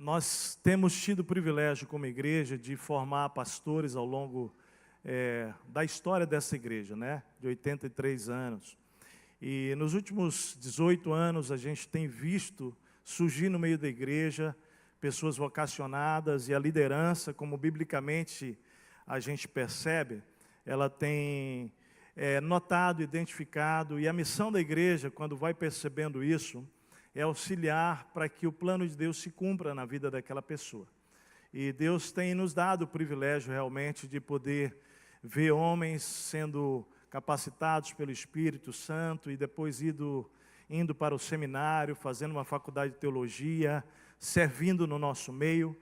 Nós temos tido o privilégio como igreja de formar pastores ao longo da história dessa igreja, né? De 83 anos. E nos últimos 18 anos a gente tem visto surgir no meio da igreja pessoas vocacionadas, e a liderança, como biblicamente a gente percebe, ela tem notado, identificado, e a missão da igreja, quando vai percebendo isso, é auxiliar para que o plano de Deus se cumpra na vida daquela pessoa. E Deus tem nos dado o privilégio realmente de poder ver homens sendo capacitados pelo Espírito Santo e depois indo para o seminário, fazendo uma faculdade de teologia, servindo no nosso meio.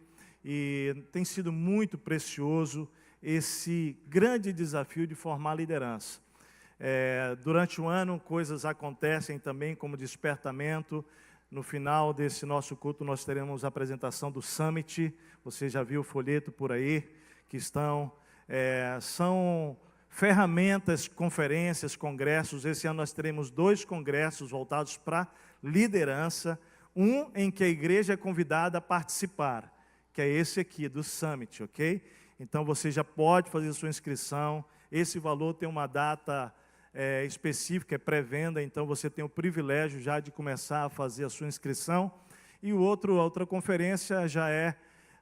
E tem sido muito precioso esse grande desafio de formar liderança. Durante o ano, coisas acontecem também, como despertamento. No final desse nosso culto, nós teremos a apresentação do Summit. Você já viu o folheto por aí, que são ferramentas, conferências, congressos. Esse ano nós teremos 2 congressos voltados para liderança. Um em que a igreja é convidada a participar, que é esse aqui, do Summit, ok? Então você já pode fazer a sua inscrição. Esse valor tem uma data específica, é pré-venda, então você tem o privilégio já de começar a fazer a sua inscrição. E a outra conferência já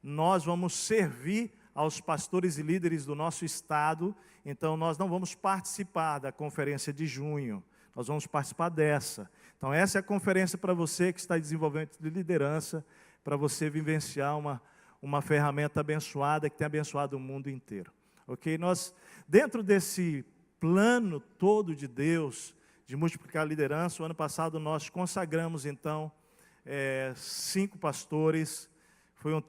nós vamos servir aos pastores e líderes do nosso estado. Então nós não vamos participar da conferência de junho, nós vamos participar dessa. Então essa é a conferência para você que está em desenvolvimento de liderança, para você vivenciar uma ferramenta abençoada que tem abençoado o mundo inteiro. Ok? Nós, dentro desse plano todo de Deus, de multiplicar a liderança, o ano passado nós consagramos então 5 pastores,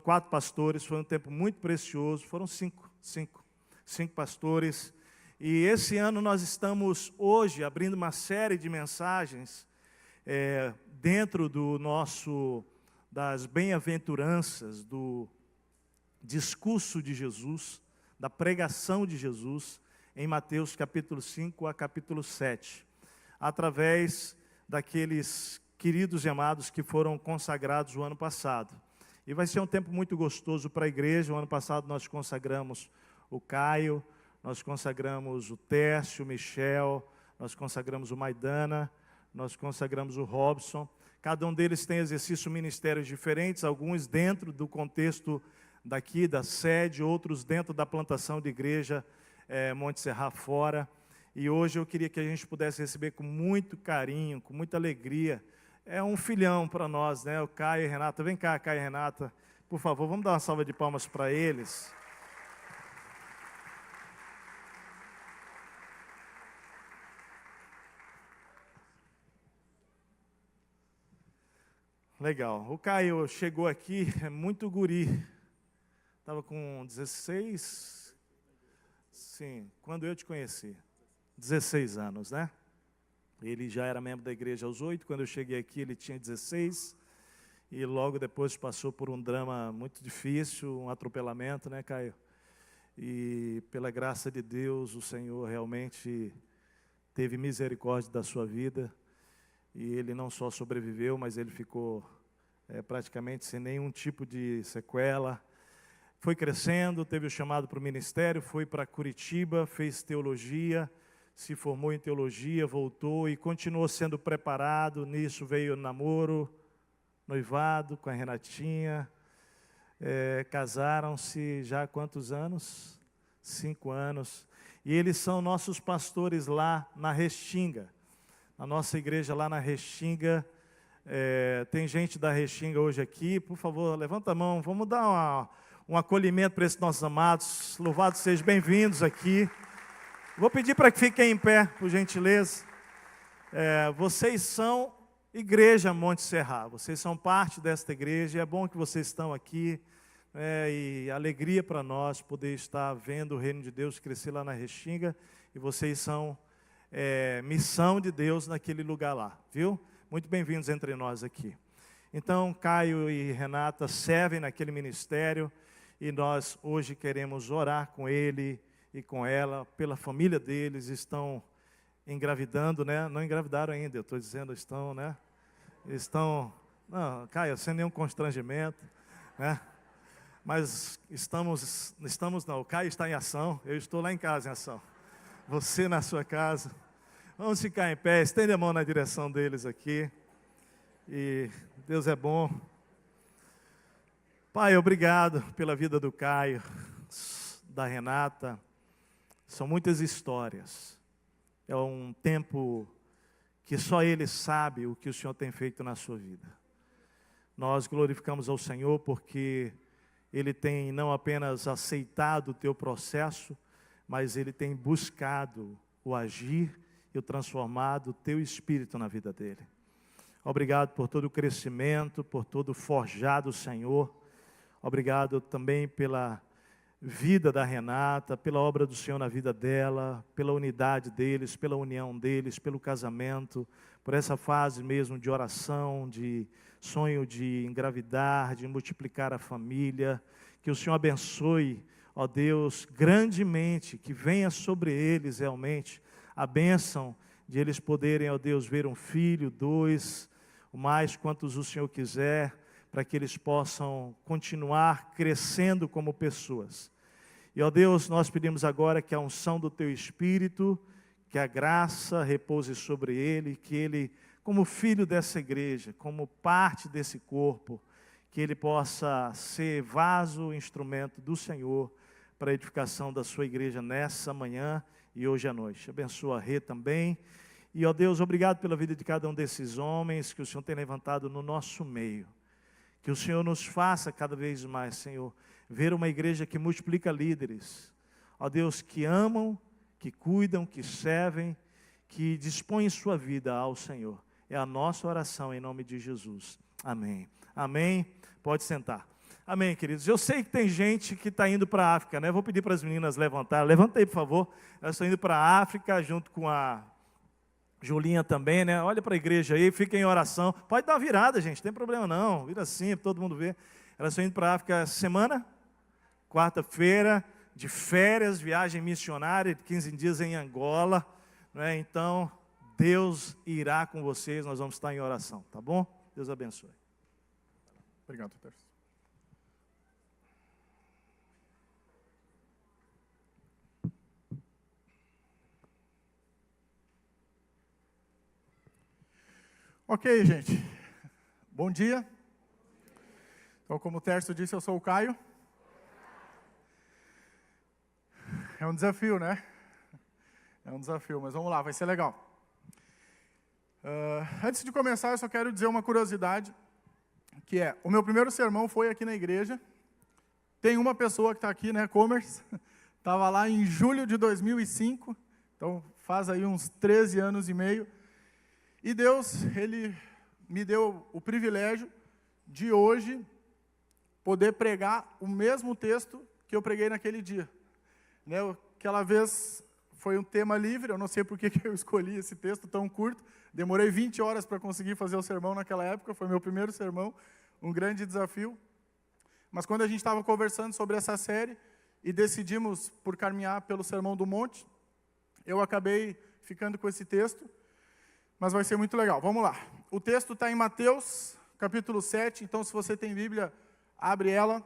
4 pastores, foi um tempo muito precioso, foram 5 pastores. E esse ano nós estamos hoje abrindo uma série de mensagens dentro das bem-aventuranças, do discurso de Jesus, da pregação de Jesus, em Mateus capítulo 5 a capítulo 7, através daqueles queridos e amados que foram consagrados o ano passado. E vai ser um tempo muito gostoso para a igreja. O ano passado nós consagramos o Caio, nós consagramos o Tércio, o Michel, nós consagramos o Maidana, nós consagramos o Robson. Cada um deles tem exercício ministérios diferentes, alguns dentro do contexto daqui, da sede, outros dentro da plantação de igreja Monte Serra fora. E hoje eu queria que a gente pudesse receber com muito carinho, com muita alegria. É um filhão para nós, né? O Caio e Renata. Vem cá, Caio e Renata. Por favor, vamos dar uma salva de palmas para eles. Legal. O Caio chegou aqui, muito guri. Estava com 16... Sim, quando eu te conheci, 16 anos, né? Ele já era membro da igreja aos 8, quando eu cheguei aqui ele tinha 16, e logo depois passou por um drama muito difícil, um atropelamento, né, Caio? E pela graça de Deus, o Senhor realmente teve misericórdia da sua vida, e ele não só sobreviveu, mas ele ficou praticamente sem nenhum tipo de sequela. Foi crescendo, teve o chamado para o ministério, foi para Curitiba, fez teologia, se formou em teologia, voltou e continuou sendo preparado. Nisso veio o namoro, noivado com a Renatinha. Casaram-se já há quantos anos? 5 anos. E eles são nossos pastores lá na Restinga. Na nossa igreja lá na Restinga. Tem gente da Restinga hoje aqui. Por favor, levanta a mão, vamos dar um acolhimento para esses nossos amados. Louvados sejam, bem-vindos aqui. Vou pedir para que fiquem em pé, por gentileza. Vocês são Igreja Monte Serra, vocês são parte desta igreja, é bom que vocês estão aqui, e alegria para nós poder estar vendo o reino de Deus crescer lá na Restinga, e vocês são missão de Deus naquele lugar lá, viu? Muito bem-vindos entre nós aqui. Então, Caio e Renata servem naquele ministério, e nós hoje queremos orar com ele e com ela, pela família deles. Estão engravidando, né? Não engravidaram ainda, eu estou dizendo, estão, né? Não, Caio, sem nenhum constrangimento. né? Mas o Caio está em ação, eu estou lá em casa em ação. Você na sua casa. Vamos ficar em pé, estende a mão na direção deles aqui. E Deus é bom. Pai, obrigado pela vida do Caio, da Renata. São muitas histórias. É um tempo que só Ele sabe o que o Senhor tem feito na sua vida. Nós glorificamos ao Senhor porque Ele tem não apenas aceitado o teu processo, mas Ele tem buscado o agir e o transformar do teu espírito na vida dele. Obrigado por todo o crescimento, por todo o forjado, Senhor. Obrigado também pela vida da Renata, pela obra do Senhor na vida dela, pela unidade deles, pela união deles, pelo casamento, por essa fase mesmo de oração, de sonho de engravidar, de multiplicar a família. Que o Senhor abençoe, ó Deus, grandemente, que venha sobre eles realmente a bênção de eles poderem, ó Deus, ver um filho, 2, o mais quantos o Senhor quiser, para que eles possam continuar crescendo como pessoas. E, ó Deus, nós pedimos agora que a unção do Teu Espírito, que a graça repouse sobre ele, que ele, como filho dessa igreja, como parte desse corpo, que ele possa ser vaso, instrumento do Senhor, para a edificação da sua igreja nessa manhã e hoje à noite. Abençoa a Rê também. E, ó Deus, obrigado pela vida de cada um desses homens que o Senhor tem levantado no nosso meio. Que o Senhor nos faça cada vez mais, Senhor, ver uma igreja que multiplica líderes. Ó Deus, que amam, que cuidam, que servem, que dispõem sua vida ao Senhor. É a nossa oração em nome de Jesus. Amém. Amém. Pode sentar. Amém, queridos. Eu sei que tem gente que está indo para a África, né? Vou pedir para as meninas levantarem. Levanta aí, por favor. Elas estão indo para a África, junto com a Julinha também, né? Olha para a igreja aí, fica em oração. Pode dar uma virada, gente, não tem problema não. Vira assim, para todo mundo ver. Elas estão indo para a África essa semana, quarta-feira, de férias, viagem missionária, de 15 dias em Angola, né? Então, Deus irá com vocês, nós vamos estar em oração, tá bom? Deus abençoe. Obrigado, Terço. Ok, gente. Bom dia. Então, como o Terço disse, eu sou o Caio. É um desafio, né? É um desafio, mas vamos lá, vai ser legal. Antes de começar, eu só quero dizer uma curiosidade, que é, o meu primeiro sermão foi aqui na igreja. Tem uma pessoa que está aqui, né, Commerce, estava lá em julho de 2005, então faz aí uns 13 anos e meio. E Deus, Ele me deu o privilégio de hoje poder pregar o mesmo texto que eu preguei naquele dia. Né, aquela vez foi um tema livre, eu não sei por que eu escolhi esse texto tão curto. Demorei 20 horas para conseguir fazer o sermão naquela época, foi meu primeiro sermão, um grande desafio. Mas quando a gente estava conversando sobre essa série e decidimos por caminhar pelo Sermão do Monte, eu acabei ficando com esse texto. Mas vai ser muito legal. Vamos lá. O texto está em Mateus, capítulo 7. Então, se você tem Bíblia, abre ela.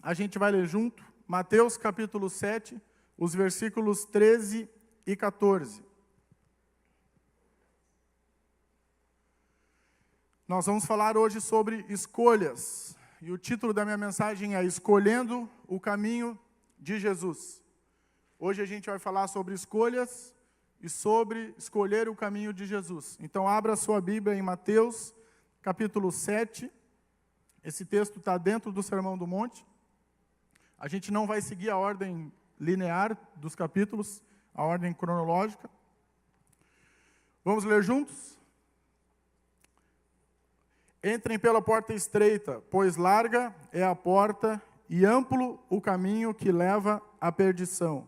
A gente vai ler junto. Mateus, capítulo 7, os versículos 13 e 14. Nós vamos falar hoje sobre escolhas. E o título da minha mensagem é Escolhendo o Caminho de Jesus. Hoje a gente vai falar sobre escolhas e sobre escolher o caminho de Jesus. Então, abra a sua Bíblia em Mateus, capítulo 7. Esse texto está dentro do Sermão do Monte. A gente não vai seguir a ordem linear dos capítulos, a ordem cronológica. Vamos ler juntos? Entrem pela porta estreita, pois larga é a porta e amplo o caminho que leva à perdição.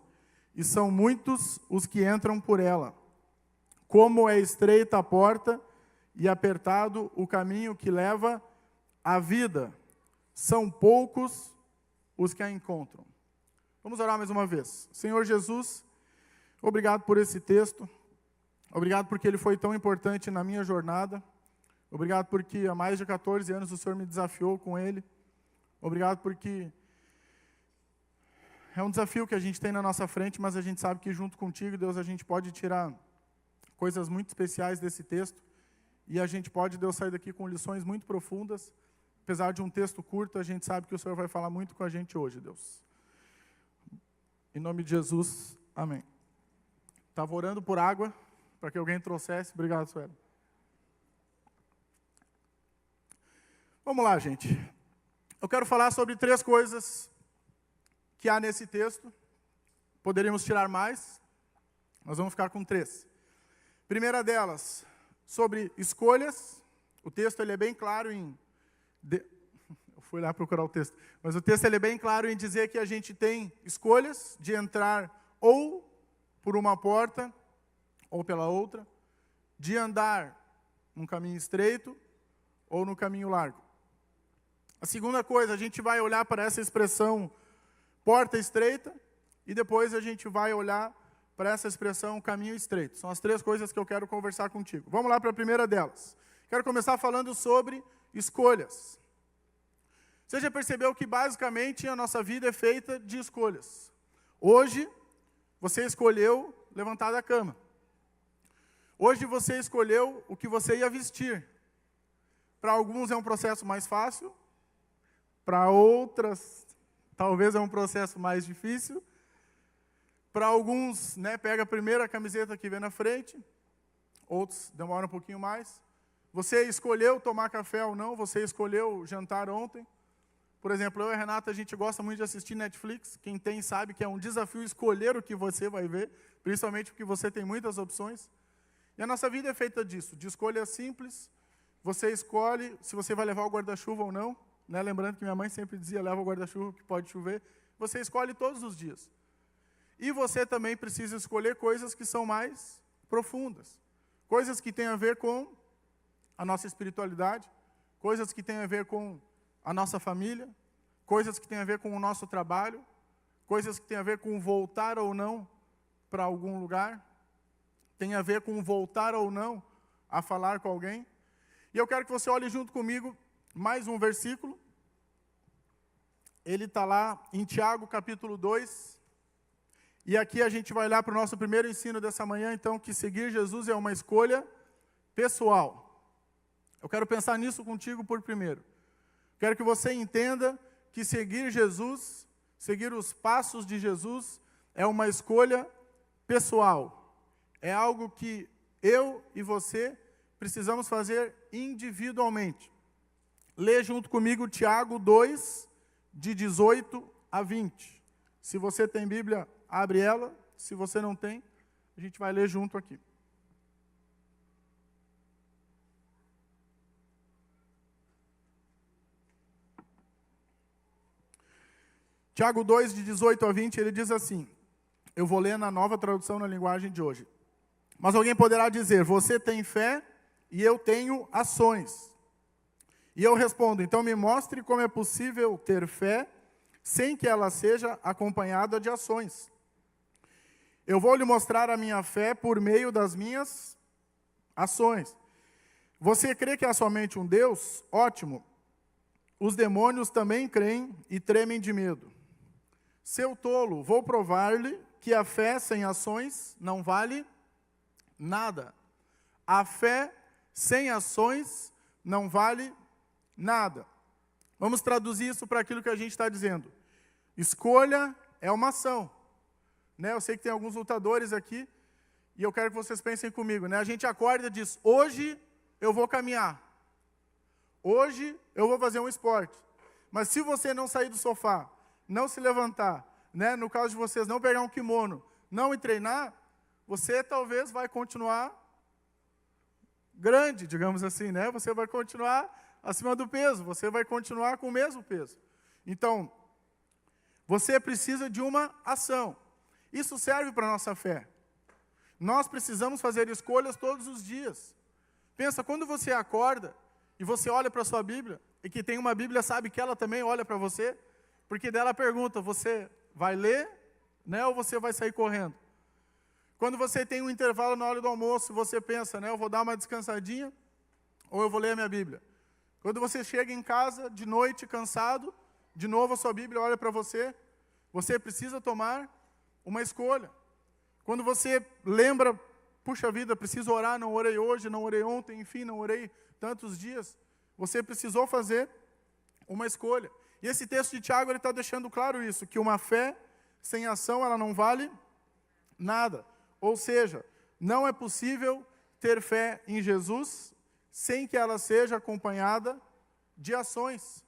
E são muitos os que entram por ela. Como é estreita a porta e apertado o caminho que leva à vida, são poucos os que a encontram. Vamos orar mais uma vez. Senhor Jesus, obrigado por esse texto. Obrigado porque ele foi tão importante na minha jornada. Obrigado porque há mais de 14 anos o Senhor me desafiou com ele. Obrigado porque é um desafio que a gente tem na nossa frente, mas a gente sabe que junto contigo, Deus, a gente pode tirar coisas muito especiais desse texto. E a gente pode, Deus, sair daqui com lições muito profundas. Apesar de um texto curto, a gente sabe que o Senhor vai falar muito com a gente hoje, Deus. Em nome de Jesus, amém. Estava orando por água, para que alguém trouxesse. Obrigado, Sueli. Vamos lá, gente. Eu quero falar sobre 3 coisas que há nesse texto. Poderíamos tirar mais, nós vamos ficar com 3. Primeira delas, sobre escolhas. O texto ele é bem claro em... Eu fui lá procurar o texto. Mas o texto ele é bem claro em dizer que a gente tem escolhas de entrar ou por uma porta ou pela outra, de andar num caminho estreito ou no caminho largo. A segunda coisa, a gente vai olhar para essa expressão porta estreita e depois a gente vai olhar para essa expressão caminho estreito. São as 3 coisas que eu quero conversar contigo. Vamos lá para a primeira delas. Quero começar falando sobre escolhas. Você já percebeu que basicamente a nossa vida é feita de escolhas. Hoje, você escolheu levantar da cama. Hoje você escolheu o que você ia vestir. Para alguns é um processo mais fácil, para outras talvez é um processo mais difícil. Para alguns, pega a primeira camiseta que vem na frente, outros demoram um pouquinho mais. Você escolheu tomar café ou não, você escolheu jantar ontem. Por exemplo, eu e a Renata, a gente gosta muito de assistir Netflix. Quem tem sabe que é um desafio escolher o que você vai ver, principalmente porque você tem muitas opções. E a nossa vida é feita disso, de escolhas simples. Você escolhe se você vai levar o guarda-chuva ou não. Lembrando que minha mãe sempre dizia, leva o guarda-chuva que pode chover. Você escolhe todos os dias. E você também precisa escolher coisas que são mais profundas. Coisas que têm a ver com a nossa espiritualidade, coisas que têm a ver com a nossa família, coisas que têm a ver com o nosso trabalho, coisas que têm a ver com voltar ou não para algum lugar, tem a ver com voltar ou não a falar com alguém. E eu quero que você olhe junto comigo mais um versículo. Ele está lá em Tiago, capítulo 2. E aqui a gente vai olhar para o nosso primeiro ensino dessa manhã, então, que seguir Jesus é uma escolha pessoal. Eu quero pensar nisso contigo por primeiro. Quero que você entenda que seguir Jesus, seguir os passos de Jesus, é uma escolha pessoal. É algo que eu e você precisamos fazer individualmente. Lê junto comigo Tiago 2, de 18 a 20. Se você tem Bíblia, abre ela. Se você não tem, a gente vai ler junto aqui. Tiago 2, de 18 a 20, ele diz assim, eu vou ler na nova tradução na linguagem de hoje. Mas alguém poderá dizer, você tem fé e eu tenho ações. E eu respondo, então me mostre como é possível ter fé sem que ela seja acompanhada de ações. Eu vou lhe mostrar a minha fé por meio das minhas ações. Você crê que há somente um Deus? Ótimo. Os demônios também creem e tremem de medo. Seu tolo, vou provar-lhe que a fé sem ações não vale nada. A fé sem ações não vale nada. Vamos traduzir isso para aquilo que a gente está dizendo. Escolha é uma ação. Eu sei que tem alguns lutadores aqui, e eu quero que vocês pensem comigo. A gente acorda e diz, hoje eu vou caminhar. Hoje eu vou fazer um esporte. Mas se você não sair do sofá, não se levantar, no caso de vocês não pegar um kimono, não ir treinar, você talvez vai continuar grande, digamos assim, Você vai continuar acima do peso, você vai continuar com o mesmo peso. Então, você precisa de uma ação. Isso serve para a nossa fé. Nós precisamos fazer escolhas todos os dias. Pensa, quando você acorda e você olha para a sua Bíblia, e que tem uma Bíblia, sabe que ela também olha para você, porque dela pergunta, você vai ler, ou você vai sair correndo? Quando você tem um intervalo na hora do almoço, você pensa, eu vou dar uma descansadinha, ou eu vou ler a minha Bíblia. Quando você chega em casa, de noite, cansado, de novo a sua Bíblia olha para você, você precisa tomar uma escolha. Quando você lembra, puxa vida, preciso orar, não orei hoje, não orei ontem, enfim, não orei tantos dias, você precisou fazer uma escolha. E esse texto de Tiago, ele está deixando claro isso, que uma fé sem ação, ela não vale nada. Ou seja, não é possível ter fé em Jesus sem que ela seja acompanhada de ações.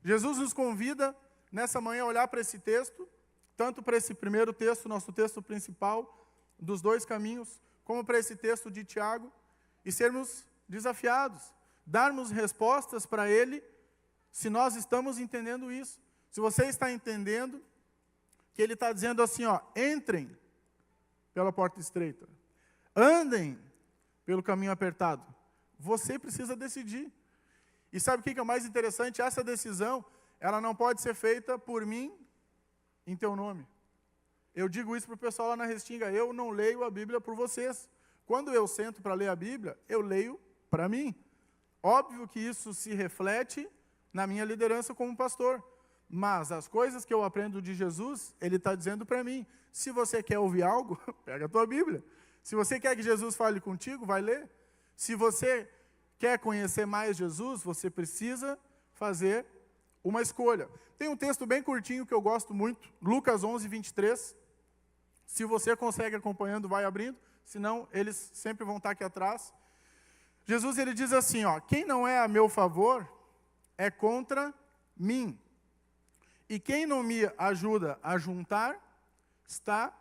Jesus nos convida, nessa manhã, a olhar para esse texto, tanto para esse primeiro texto, nosso texto principal, dos dois caminhos, como para esse texto de Tiago, e sermos desafiados, darmos respostas para ele, se nós estamos entendendo isso. Se você está entendendo que ele está dizendo assim, ó, entrem pela porta estreita, andem pelo caminho apertado, você precisa decidir. E sabe o que é o mais interessante? Essa decisão, ela não pode ser feita por mim em teu nome. Eu digo isso para o pessoal lá na Restinga, eu não leio a Bíblia por vocês. Quando eu sento para ler a Bíblia, eu leio para mim. Óbvio que isso se reflete na minha liderança como pastor. Mas as coisas que eu aprendo de Jesus, ele está dizendo para mim. Se você quer ouvir algo, pega a tua Bíblia. Se você quer que Jesus fale contigo, vai ler. Se você quer conhecer mais Jesus, você precisa fazer uma escolha. Tem um texto bem curtinho que eu gosto muito, Lucas 11, 23. Se você consegue acompanhando, vai abrindo. Senão, eles sempre vão estar aqui atrás. Jesus, ele diz assim, ó, quem não é a meu favor, é contra mim. E quem não me ajuda a juntar, está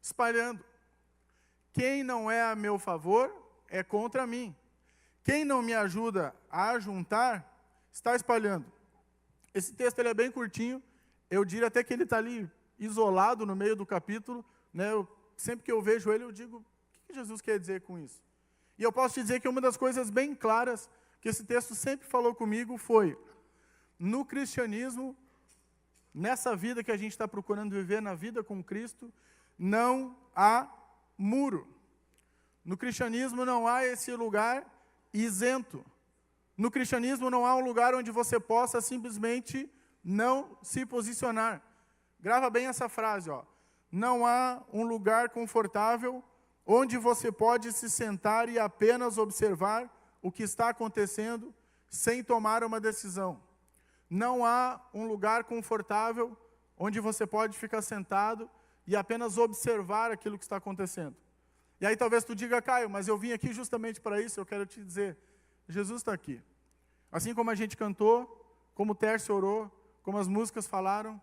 espalhando. Quem não é a meu favor, é contra mim. Quem não me ajuda a juntar, está espalhando. Esse texto ele é bem curtinho, eu diria até que ele está ali isolado no meio do capítulo. Né? Sempre que eu vejo ele, eu digo, o que Jesus quer dizer com isso? E eu posso te dizer que uma das coisas bem claras que esse texto sempre falou comigo foi, no cristianismo, nessa vida que a gente está procurando viver, na vida com Cristo, não há muro. No cristianismo não há esse lugar isento. No cristianismo não há um lugar onde você possa simplesmente não se posicionar. Grava bem essa frase, ó. Não há um lugar confortável onde você pode se sentar e apenas observar o que está acontecendo sem tomar uma decisão. Não há um lugar confortável onde você pode ficar sentado e apenas observar aquilo que está acontecendo. E aí talvez tu diga, Caio, mas eu vim aqui justamente para isso, eu quero te dizer, Jesus está aqui. Assim como a gente cantou, como o Tércio orou, como as músicas falaram,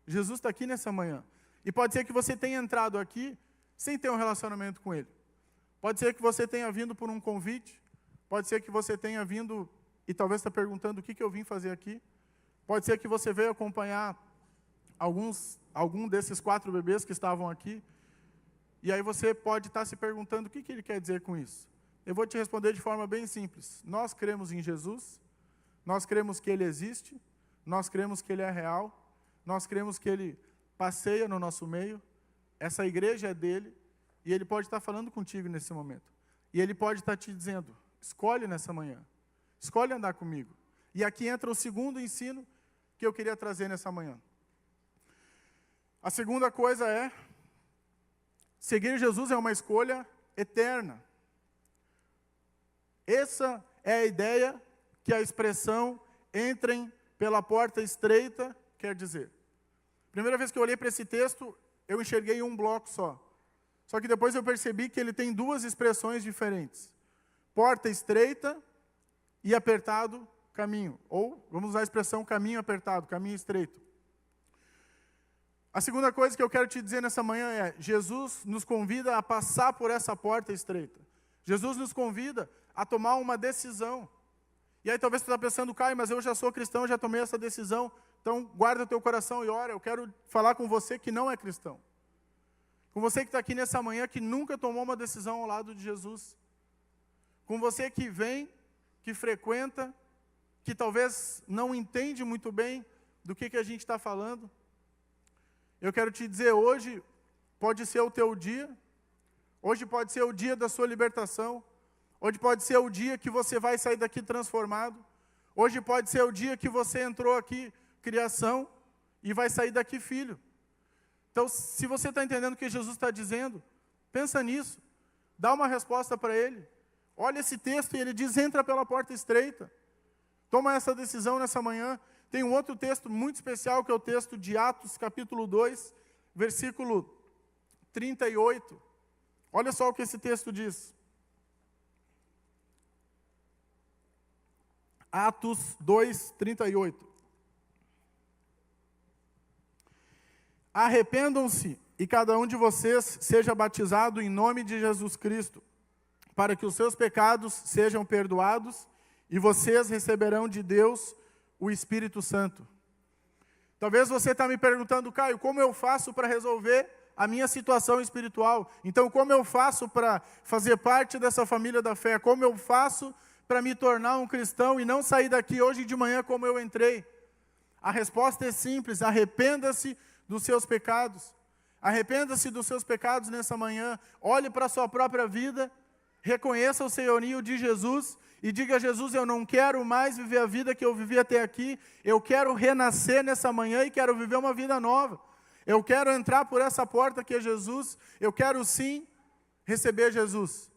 Jesus está aqui nessa manhã. E pode ser que você tenha entrado aqui sem ter um relacionamento com Ele. Pode ser que você tenha vindo por um convite, pode ser que você tenha vindo e talvez está perguntando o que eu vim fazer aqui. Pode ser que você veio acompanhar algum desses 4 bebês que estavam aqui, e aí você pode estar se perguntando o que ele quer dizer com isso. Eu vou te responder de forma bem simples. Nós cremos em Jesus, nós cremos que Ele existe, nós cremos que Ele é real, nós cremos que Ele passeia no nosso meio, essa igreja é dele, e Ele pode estar falando contigo nesse momento. E Ele pode estar te dizendo, escolhe nessa manhã, escolhe andar comigo. E aqui entra o segundo ensino que eu queria trazer nessa manhã. A segunda coisa é, seguir Jesus é uma escolha eterna. Essa é a ideia que a expressão entrem pela porta estreita quer dizer. Primeira vez que eu olhei para esse texto, eu enxerguei um bloco só. Só que depois eu percebi que ele tem 2 expressões diferentes. Porta estreita e apertado caminho. Ou, vamos usar a expressão caminho apertado, caminho estreito. A segunda coisa que eu quero te dizer nessa manhã é, Jesus nos convida a passar por essa porta estreita. Jesus nos convida a tomar uma decisão. E aí talvez você está pensando, Caio, mas eu já sou cristão, já tomei essa decisão, então guarda o teu coração e ora. Eu quero falar com você que não é cristão. Com você que está aqui nessa manhã, que nunca tomou uma decisão ao lado de Jesus. Com você que vem, que frequenta, que talvez não entende muito bem do que a gente está falando. Eu quero te dizer, hoje pode ser o teu dia, hoje pode ser o dia da sua libertação, hoje pode ser o dia que você vai sair daqui transformado, hoje pode ser o dia que você entrou aqui, criação, e vai sair daqui filho. Então, se você está entendendo o que Jesus está dizendo, pensa nisso. Dá uma resposta para ele. Olha esse texto e ele diz, entra pela porta estreita. Toma essa decisão nessa manhã. Tem um outro texto muito especial, que é o texto de Atos, capítulo 2, versículo 38. Olha só o que esse texto diz. Atos 2, 38. Arrependam-se e cada um de vocês seja batizado em nome de Jesus Cristo, para que os seus pecados sejam perdoados e vocês receberão de Deus o Espírito Santo. Talvez você está me perguntando, Caio, como eu faço para resolver a minha situação espiritual? Então, como eu faço para fazer parte dessa família da fé? Como eu faço para me tornar um cristão e não sair daqui hoje de manhã como eu entrei? A resposta é simples, arrependa-se dos seus pecados. Arrependa-se dos seus pecados nessa manhã. Olhe para a sua própria vida, reconheça o senhorio de Jesus e diga a Jesus, eu não quero mais viver a vida que eu vivi até aqui, eu quero renascer nessa manhã e quero viver uma vida nova. Eu quero entrar por essa porta que é Jesus, eu quero sim receber Jesus.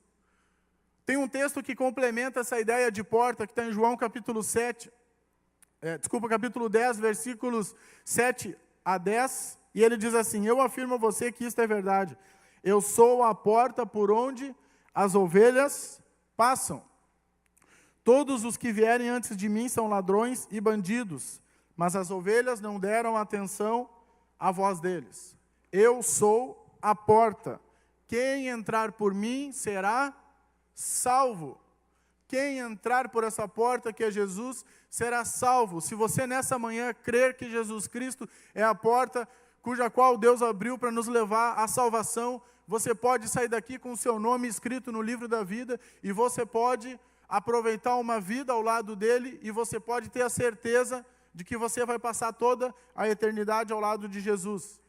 Tem um texto que complementa essa ideia de porta, que está em João capítulo 10, versículos 7 a 10, e ele diz assim, eu afirmo a você que isto é verdade, eu sou a porta por onde as ovelhas passam. Todos os que vierem antes de mim são ladrões e bandidos, mas as ovelhas não deram atenção à voz deles. Eu sou a porta, quem entrar por mim será salvo. Quem entrar por essa porta que é Jesus, será salvo. Se você nessa manhã crer que Jesus Cristo é a porta cuja qual Deus abriu para nos levar à salvação, você pode sair daqui com o seu nome escrito no livro da vida e você pode aproveitar uma vida ao lado dele e você pode ter a certeza de que você vai passar toda a eternidade ao lado de Jesus.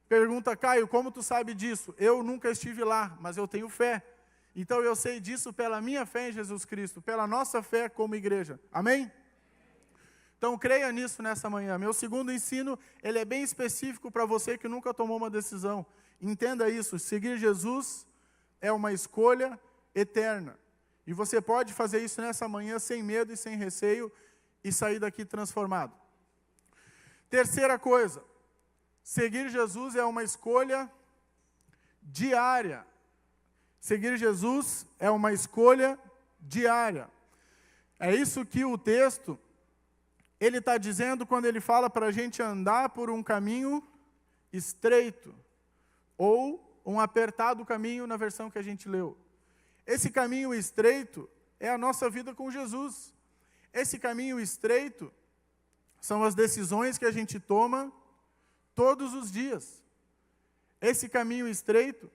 Pergunta, Caio, como tu sabe disso? Eu nunca estive lá, mas eu tenho fé. Então eu sei disso pela minha fé em Jesus Cristo, pela nossa fé como igreja. Amém? Então creia nisso nessa manhã. Meu segundo ensino, ele é bem específico para você que nunca tomou uma decisão. Entenda isso, seguir Jesus é uma escolha eterna. E você pode fazer isso nessa manhã sem medo e sem receio e sair daqui transformado. Terceira coisa, seguir Jesus é uma escolha diária. Seguir Jesus é uma escolha diária. É isso que o texto, ele está dizendo quando ele fala para a gente andar por um caminho estreito, ou um apertado caminho na versão que a gente leu. Esse caminho estreito é a nossa vida com Jesus. Esse caminho estreito são as decisões que a gente toma todos os dias. Esse caminho estreito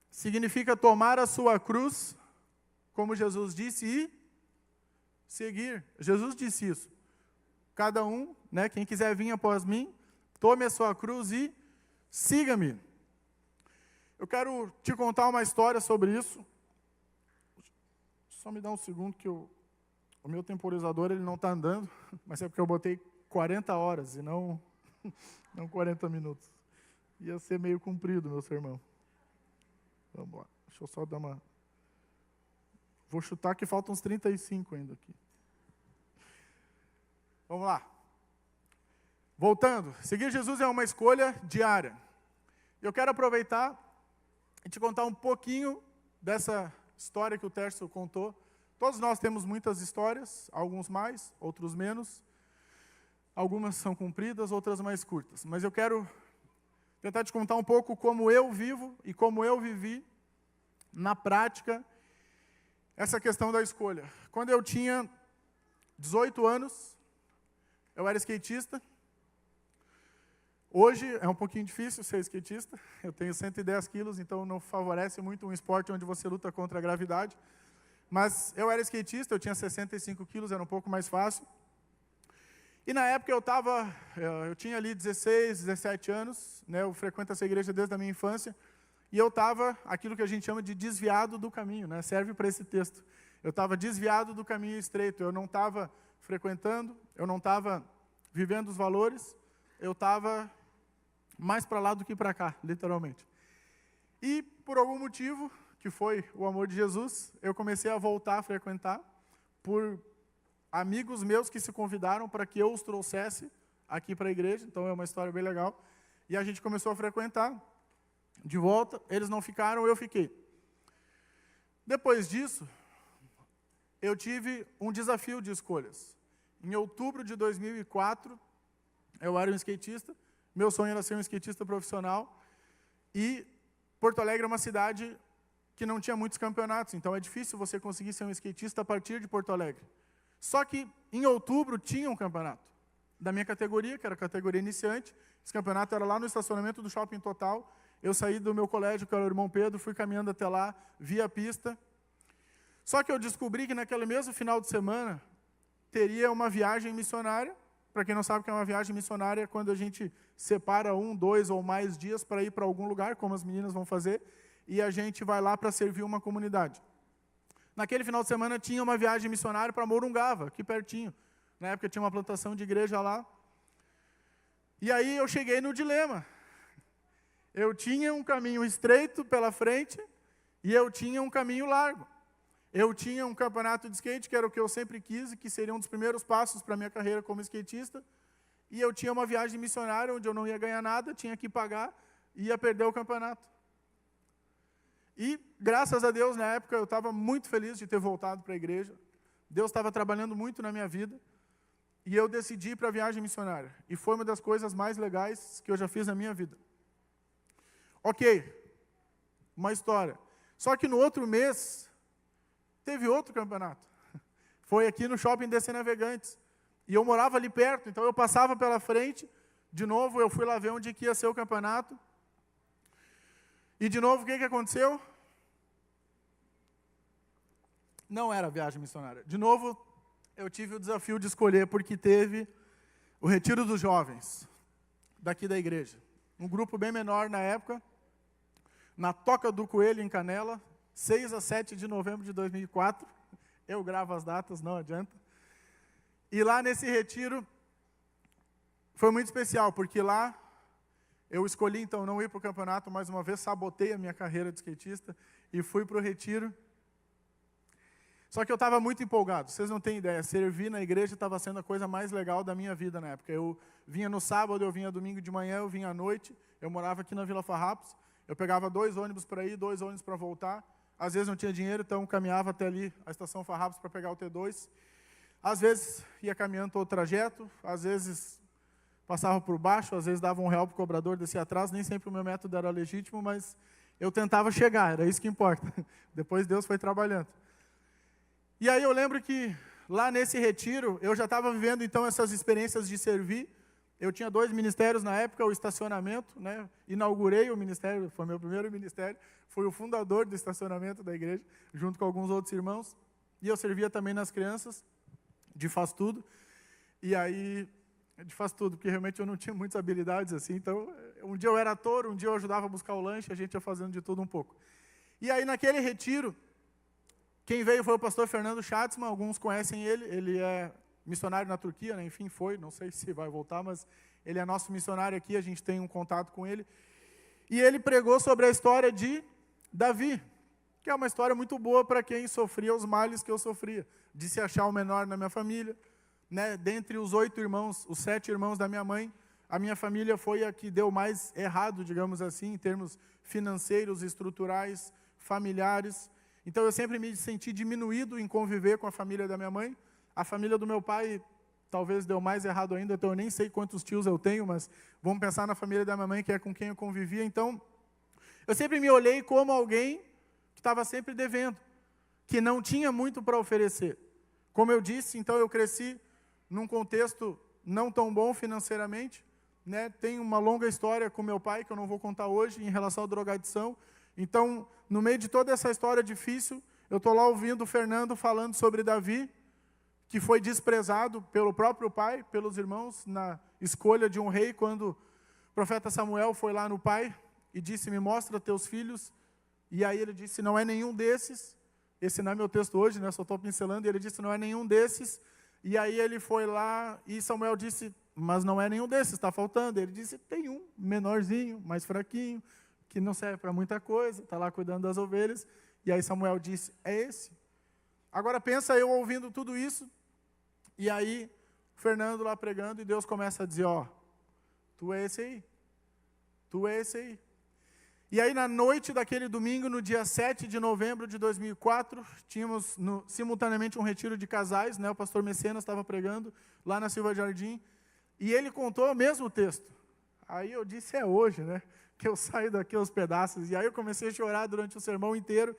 significa tomar a sua cruz, como Jesus disse, e seguir. Jesus disse isso. Cada um, quem quiser vir após mim, tome a sua cruz e siga-me. Eu quero te contar uma história sobre isso. Só me dá um segundo que o meu temporizador ele não está andando, mas é porque eu botei 40 horas e não 40 minutos. Ia ser meio comprido meu sermão. Vamos lá, deixa eu só dar uma... Vou chutar que faltam uns 35 ainda aqui. Vamos lá. Voltando, seguir Jesus é uma escolha diária. Eu quero aproveitar e te contar um pouquinho dessa história que o Tércio contou. Todos nós temos muitas histórias, alguns mais, outros menos. Algumas são compridas, outras mais curtas. Mas eu quero tentar te contar um pouco como eu vivo e como eu vivi, na prática, essa questão da escolha. Quando eu tinha 18 anos, eu era skatista. Hoje é um pouquinho difícil ser skatista. Eu tenho 110 quilos, então não favorece muito um esporte onde você luta contra a gravidade. Mas eu era skatista, eu tinha 65 quilos, era um pouco mais fácil. E na época eu tinha ali 16, 17 anos, eu frequento essa igreja desde a minha infância, e eu estava, aquilo que a gente chama de desviado do caminho, serve para esse texto. Eu estava desviado do caminho estreito, eu não estava frequentando, eu não estava vivendo os valores, eu estava mais para lá do que para cá, literalmente. E, por algum motivo, que foi o amor de Jesus, eu comecei a voltar a frequentar por amigos meus que se convidaram para que eu os trouxesse aqui para a igreja, então é uma história bem legal. E a gente começou a frequentar de volta, eles não ficaram, eu fiquei. Depois disso, eu tive um desafio de escolhas. Em outubro de 2004, eu era um skatista, meu sonho era ser um skatista profissional, e Porto Alegre é uma cidade que não tinha muitos campeonatos, então é difícil você conseguir ser um skatista a partir de Porto Alegre. Só que, em outubro, tinha um campeonato da minha categoria, que era a categoria iniciante. Esse campeonato era lá no estacionamento do Shopping Total. Eu saí do meu colégio, que era o Irmão Pedro, fui caminhando até lá, vi a pista. Só que eu descobri que naquele mesmo final de semana teria uma viagem missionária. Para quem não sabe o que é uma viagem missionária, é quando a gente separa 1, 2 ou mais dias para ir para algum lugar, como as meninas vão fazer, e a gente vai lá para servir uma comunidade. Naquele final de semana tinha uma viagem missionária para Morungava, aqui pertinho. Na época tinha uma plantação de igreja lá. E aí eu cheguei no dilema. Eu tinha um caminho estreito pela frente e eu tinha um caminho largo. Eu tinha um campeonato de skate, que era o que eu sempre quis, e que seria um dos primeiros passos para a minha carreira como skatista. E eu tinha uma viagem missionária, onde eu não ia ganhar nada, tinha que pagar, e ia perder o campeonato. E, graças a Deus, na época, eu estava muito feliz de ter voltado para a igreja. Deus estava trabalhando muito na minha vida. E eu decidi ir para a viagem missionária. E foi uma das coisas mais legais que eu já fiz na minha vida. Ok, uma história. Só que no outro mês, teve outro campeonato. Foi aqui no Shopping DC Navegantes. E eu morava ali perto, então eu passava pela frente. De novo, eu fui lá ver onde que ia ser o campeonato. E, de novo, o que aconteceu? Não era viagem missionária. De novo, eu tive o desafio de escolher, porque teve o Retiro dos Jovens, daqui da igreja. Um grupo bem menor na época, na Toca do Coelho, em Canela, 6 a 7 de novembro de 2004. Eu gravo as datas, não adianta. E lá nesse retiro, foi muito especial, porque lá eu escolhi, então, não ir para o campeonato, mais uma vez, sabotei a minha carreira de skatista e fui para o retiro. Só que eu estava muito empolgado, vocês não têm ideia, servir na igreja estava sendo a coisa mais legal da minha vida na época. Eu vinha no sábado, eu vinha domingo de manhã, eu vinha à noite, eu morava aqui na Vila Farrapos, eu pegava 2 ônibus para ir, 2 ônibus para voltar. Às vezes não tinha dinheiro, então caminhava até ali, a estação Farrapos, para pegar o T2. Às vezes ia caminhando todo o trajeto, às vezes passava por baixo, às vezes dava R$1 para o cobrador, descia atrás, nem sempre o meu método era legítimo, mas eu tentava chegar, era isso que importa. Depois Deus foi trabalhando. E aí eu lembro que lá nesse retiro, eu já estava vivendo então essas experiências de servir. Eu tinha 2 ministérios na época, o estacionamento, né? Inaugurei o ministério, foi meu primeiro ministério, fui o fundador do estacionamento da igreja, junto com alguns outros irmãos, e eu servia também nas crianças, de faz tudo. E aí, de faz tudo, porque realmente eu não tinha muitas habilidades assim, então um dia eu era ator, um dia eu ajudava a buscar o lanche, a gente ia fazendo de tudo um pouco. E aí naquele retiro, quem veio foi o pastor Fernando Schatzman, alguns conhecem ele é missionário na Turquia, né? Enfim, foi, não sei se vai voltar, mas ele é nosso missionário aqui, a gente tem um contato com ele. E ele pregou sobre a história de Davi, que é uma história muito boa para quem sofria os males que eu sofria, de se achar o menor na minha família, né? Dentre os 8 irmãos, os 7 irmãos da minha mãe, a minha família foi a que deu mais errado, digamos assim, em termos financeiros, estruturais, familiares. Então, eu sempre me senti diminuído em conviver com a família da minha mãe. A família do meu pai talvez deu mais errado ainda, então eu nem sei quantos tios eu tenho, mas vamos pensar na família da minha mãe, que é com quem eu convivia. Então, eu sempre me olhei como alguém que estava sempre devendo, que não tinha muito para oferecer. Como eu disse, então eu cresci num contexto não tão bom financeiramente, né? Tenho uma longa história com meu pai, que eu não vou contar hoje, em relação à drogadição. Então, no meio de toda essa história difícil, eu estou lá ouvindo o Fernando falando sobre Davi, que foi desprezado pelo próprio pai, pelos irmãos, na escolha de um rei, quando o profeta Samuel foi lá no pai e disse, me mostra teus filhos. E aí ele disse, não é nenhum desses. Esse não é meu texto hoje, né? Só estou pincelando. E ele disse, não é nenhum desses. E aí ele foi lá e Samuel disse, mas não é nenhum desses, está faltando. Ele disse, tem um menorzinho, mais fraquinho, que não serve para muita coisa, está lá cuidando das ovelhas. E aí Samuel disse, é esse. Agora pensa eu ouvindo tudo isso, e aí Fernando lá pregando, e Deus começa a dizer, ó, tu é esse aí, tu é esse aí. E aí na noite daquele domingo, no dia 7 de novembro de 2004, tínhamos simultaneamente um retiro de casais, né? O pastor Mecenas estava pregando lá na Silva Jardim, e ele contou o mesmo texto. Aí eu disse, é hoje, né? Que eu saio daqui aos pedaços. E aí eu comecei a chorar durante o sermão inteiro,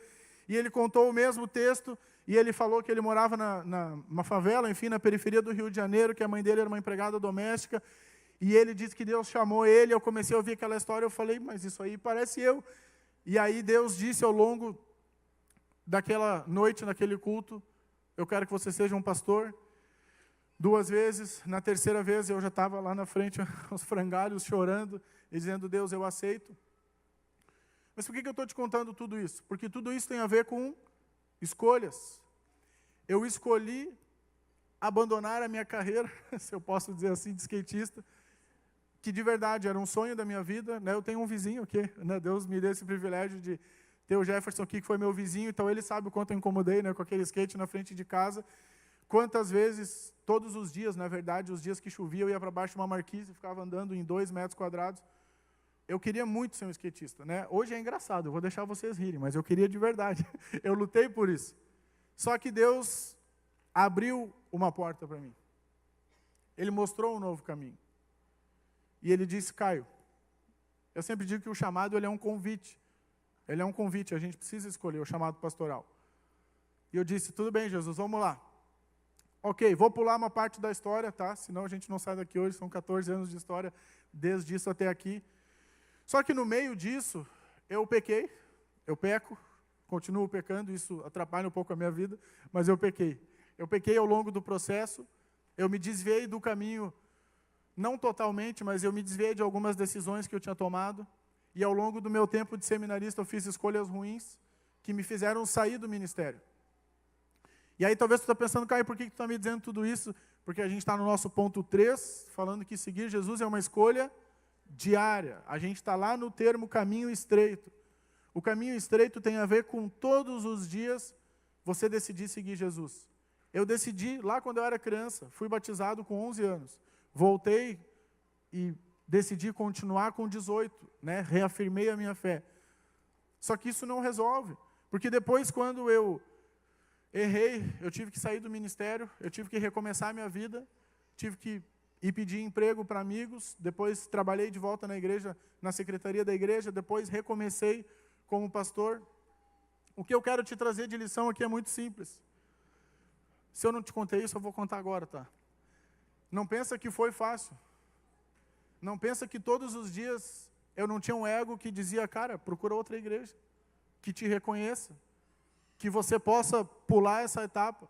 e ele contou o mesmo texto, e ele falou que ele morava numa favela, enfim, na periferia do Rio de Janeiro, que a mãe dele era uma empregada doméstica, e ele disse que Deus chamou ele. Eu comecei a ouvir aquela história, eu falei, mas isso aí parece eu. E aí Deus disse ao longo daquela noite, naquele culto, eu quero que você seja um pastor. 2 vezes, na terceira vez eu já estava lá na frente, aos frangalhos, chorando, e dizendo, Deus, eu aceito. Mas por que eu estou te contando tudo isso? Porque tudo isso tem a ver com escolhas. Eu escolhi abandonar a minha carreira, se eu posso dizer assim, de skatista, que de verdade era um sonho da minha vida, né? Eu tenho um vizinho aqui, né? Deus me deu esse privilégio de ter o Jefferson aqui, que foi meu vizinho, então ele sabe o quanto eu incomodei, né? Com aquele skate na frente de casa. Quantas vezes, todos os dias, na verdade, os dias que chovia, eu ia para baixo de uma marquise e ficava andando em 2 metros quadrados. Eu queria muito ser um skatista, né? Hoje é engraçado, eu vou deixar vocês rirem, mas eu queria de verdade. Eu lutei por isso. Só que Deus abriu uma porta para mim. Ele mostrou um novo caminho. E ele disse, Caio, eu sempre digo que o chamado ele é um convite. Ele é um convite, a gente precisa escolher o chamado pastoral. E eu disse, tudo bem, Jesus, vamos lá. Ok, vou pular uma parte da história, tá? Senão a gente não sai daqui hoje, são 14 anos de história, desde isso até aqui. Só que no meio disso, eu pequei, eu peco, continuo pecando, isso atrapalha um pouco a minha vida, mas eu pequei. Eu pequei ao longo do processo, eu me desviei do caminho, não totalmente, mas eu me desviei de algumas decisões que eu tinha tomado, e ao longo do meu tempo de seminarista eu fiz escolhas ruins, que me fizeram sair do ministério. E aí talvez tu está pensando, Caio, por que tu está me dizendo tudo isso? Porque a gente está no nosso ponto 3, falando que seguir Jesus é uma escolha diária. A gente está lá no termo caminho estreito. O caminho estreito tem a ver com todos os dias você decidir seguir Jesus. Eu decidi lá quando eu era criança, fui batizado com 11 anos. Voltei e decidi continuar com 18, né? Reafirmei a minha fé. Só que isso não resolve, porque depois quando eu errei, eu tive que sair do ministério, eu tive que recomeçar a minha vida, tive que ir pedir emprego para amigos, depois trabalhei de volta na igreja, na secretaria da igreja, depois recomecei como pastor. O que eu quero te trazer de lição aqui é muito simples. Se eu não te contei isso, eu vou contar agora, tá? Não pensa que foi fácil. Não pensa que todos os dias eu não tinha um ego que dizia, cara, procura outra igreja, que te reconheça, que você possa pular essa etapa.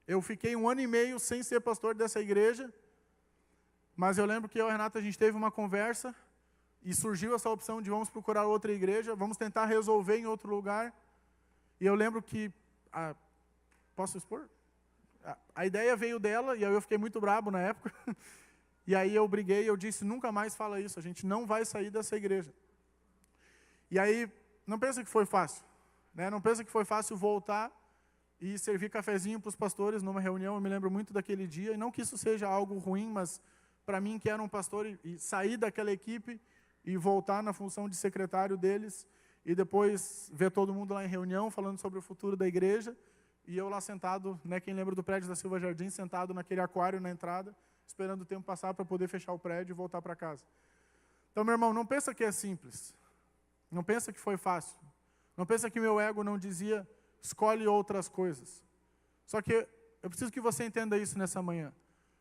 Eu fiquei 1 ano e meio sem ser pastor dessa igreja, mas eu lembro que eu e a Renata, a gente teve uma conversa e surgiu essa opção de vamos procurar outra igreja, vamos tentar resolver em outro lugar. E eu lembro que, posso expor? A ideia veio dela e aí eu fiquei muito brabo na época. E aí eu briguei, eu disse, nunca mais fala isso, a gente não vai sair dessa igreja. E aí, não pensa que foi fácil, né? Não pensa que foi fácil voltar e servir cafezinho para os pastores numa reunião. Eu me lembro muito daquele dia, e não que isso seja algo ruim, mas para mim que era um pastor, e sair daquela equipe e voltar na função de secretário deles, e depois ver todo mundo lá em reunião, falando sobre o futuro da igreja, e eu lá sentado, né, quem lembra do prédio da Silva Jardim, sentado naquele aquário na entrada, esperando o tempo passar para poder fechar o prédio e voltar para casa. Então, meu irmão, não pensa que é simples. Não pensa que foi fácil. Não pensa que meu ego não dizia, escolhe outras coisas. Só que eu preciso que você entenda isso nessa manhã.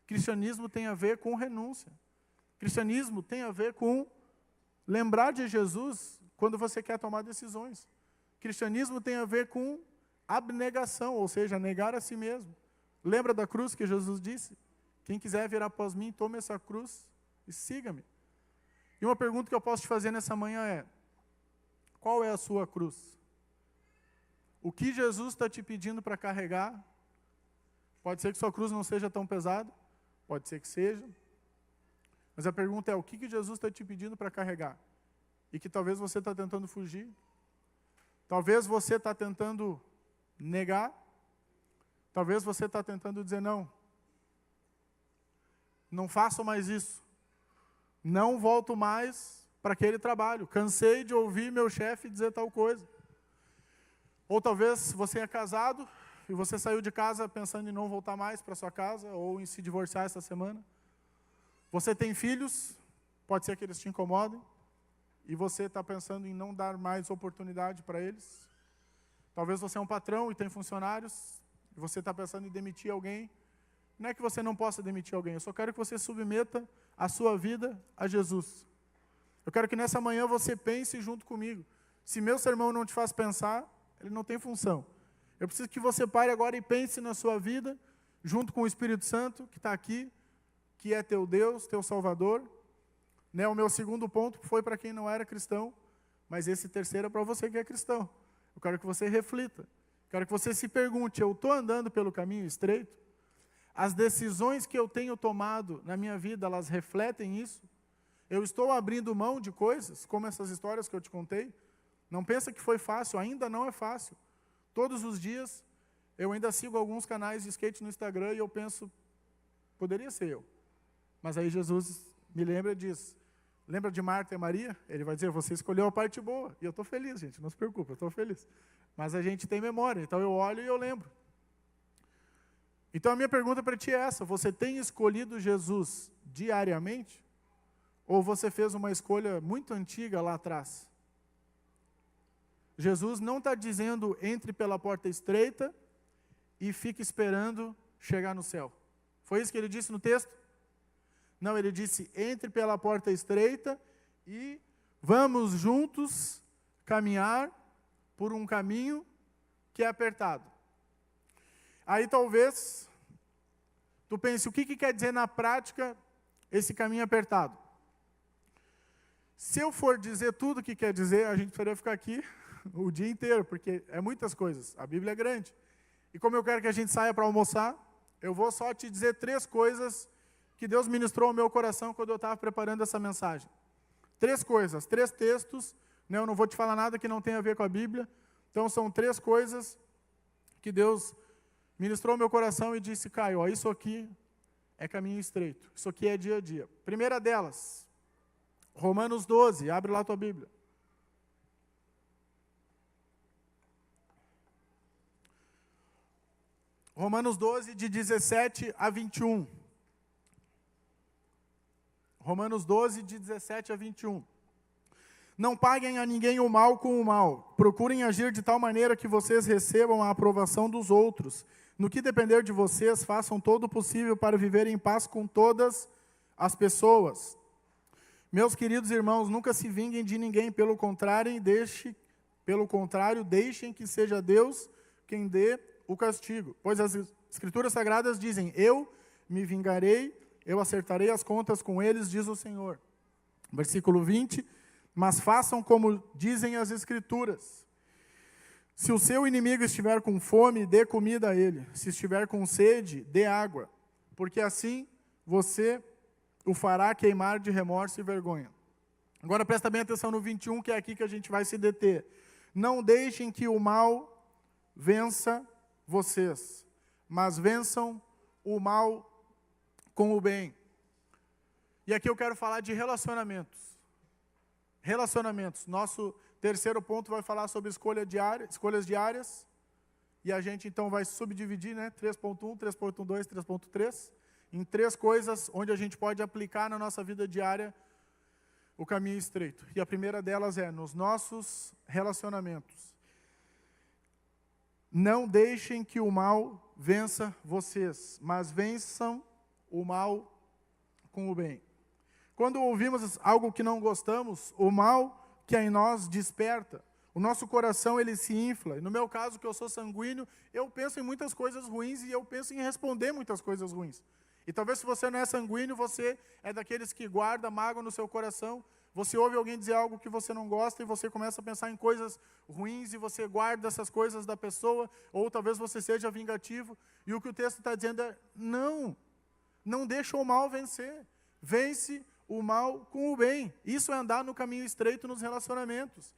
Cristianismo tem a ver com renúncia. Cristianismo tem a ver com lembrar de Jesus quando você quer tomar decisões. Cristianismo tem a ver com abnegação, ou seja, negar a si mesmo. Lembra da cruz que Jesus disse? Quem quiser vir após mim, tome essa cruz e siga-me. E uma pergunta que eu posso te fazer nessa manhã é, qual é a sua cruz? O que Jesus está te pedindo para carregar Pode ser que sua cruz não seja tão pesada, pode ser que seja. Mas a pergunta é, o que Jesus está te pedindo para carregar? E que talvez você está tentando fugir. Talvez você está tentando negar. Talvez você está tentando dizer, não faço mais isso. Não volto mais para aquele trabalho. Cansei de ouvir meu chefe dizer tal coisa. Ou talvez você é casado e você saiu de casa pensando em não voltar mais para sua casa ou em se divorciar essa semana. Você tem filhos, pode ser que eles te incomodem, e você está pensando em não dar mais oportunidade para eles. Talvez você é um patrão e tem funcionários, e você está pensando em demitir alguém. Não é que você não possa demitir alguém, eu só quero que você submeta a sua vida a Jesus. Eu quero que nessa manhã você pense junto comigo. Se meu sermão não te faz pensar, ele não tem função. Eu preciso que você pare agora e pense na sua vida, junto com o Espírito Santo, que está aqui, que é teu Deus, teu Salvador. Né, o meu segundo ponto foi para quem não era cristão, mas esse terceiro é para você que é cristão. Eu quero que você reflita. Quero que você se pergunte, eu estou andando pelo caminho estreito? As decisões que eu tenho tomado na minha vida, elas refletem isso? Eu estou abrindo mão de coisas, como essas histórias que eu te contei? Não pensa que foi fácil, ainda não é fácil. Todos os dias, eu ainda sigo alguns canais de skate no Instagram e eu penso, poderia ser eu. Mas aí Jesus me lembra e diz, lembra de Marta e Maria? Ele vai dizer, você escolheu a parte boa. E eu estou feliz, gente, não se preocupe, eu estou feliz. Mas a gente tem memória, então eu olho e eu lembro. Então a minha pergunta para ti é essa, você tem escolhido Jesus diariamente? Ou você fez uma escolha muito antiga lá atrás? Jesus não está dizendo, entre pela porta estreita e fique esperando chegar no céu. Foi isso que ele disse no texto? Não, ele disse, entre pela porta estreita e vamos juntos caminhar por um caminho que é apertado. Aí talvez tu pense, o que quer dizer na prática esse caminho apertado? Se eu for dizer tudo o que quer dizer, a gente precisaria ficar aqui o dia inteiro, porque é muitas coisas, a Bíblia é grande. E como eu quero que a gente saia para almoçar, eu vou só te dizer 3 coisas que Deus ministrou ao meu coração quando eu estava preparando essa mensagem. 3 coisas, 3 textos, né? Eu não vou te falar nada que não tenha a ver com a Bíblia. Então são 3 coisas que Deus ministrou ao meu coração e disse, Caio, ó, isso aqui é caminho estreito, isso aqui é dia a dia. Primeira delas, Romanos 12, abre lá a tua Bíblia. Romanos 12, de 17 a 21. Romanos 12, de 17 a 21. Não paguem a ninguém o mal com o mal. Procurem agir de tal maneira que vocês recebam a aprovação dos outros. No que depender de vocês, façam todo o possível para viver em paz com todas as pessoas. Meus queridos irmãos, nunca se vinguem de ninguém, pelo contrário, deixem que seja Deus quem dê o castigo. Pois as Escrituras Sagradas dizem, eu me vingarei, eu acertarei as contas com eles, diz o Senhor. Versículo 20, mas façam como dizem as Escrituras. Se o seu inimigo estiver com fome, dê comida a ele. Se estiver com sede, dê água. Porque assim você o fará queimar de remorso e vergonha. Agora presta bem atenção no 21, que é aqui que a gente vai se deter. Não deixem que o mal vença vocês, mas vençam o mal com o bem. E aqui eu quero falar de relacionamentos. Relacionamentos. Nosso terceiro ponto vai falar sobre escolhas diárias. E a gente então vai subdividir, né? 3.1, 3.2, 3.3, em 3 coisas onde a gente pode aplicar na nossa vida diária o caminho estreito. E a primeira delas é nos nossos relacionamentos. Não deixem que o mal vença vocês, mas vençam o mal com o bem. Quando ouvimos algo que não gostamos, o mal que em nós desperta, o nosso coração ele se infla. E no meu caso, que eu sou sanguíneo, eu penso em muitas coisas ruins e eu penso em responder muitas coisas ruins. E talvez se você não é sanguíneo, você é daqueles que guarda mágoa no seu coração, Você ouve alguém dizer algo que você não gosta e você começa a pensar em coisas ruins e você guarda essas coisas da pessoa, ou talvez você seja vingativo. E o que o texto está dizendo é, não deixa o mal vencer. Vence o mal com o bem. Isso é andar no caminho estreito nos relacionamentos.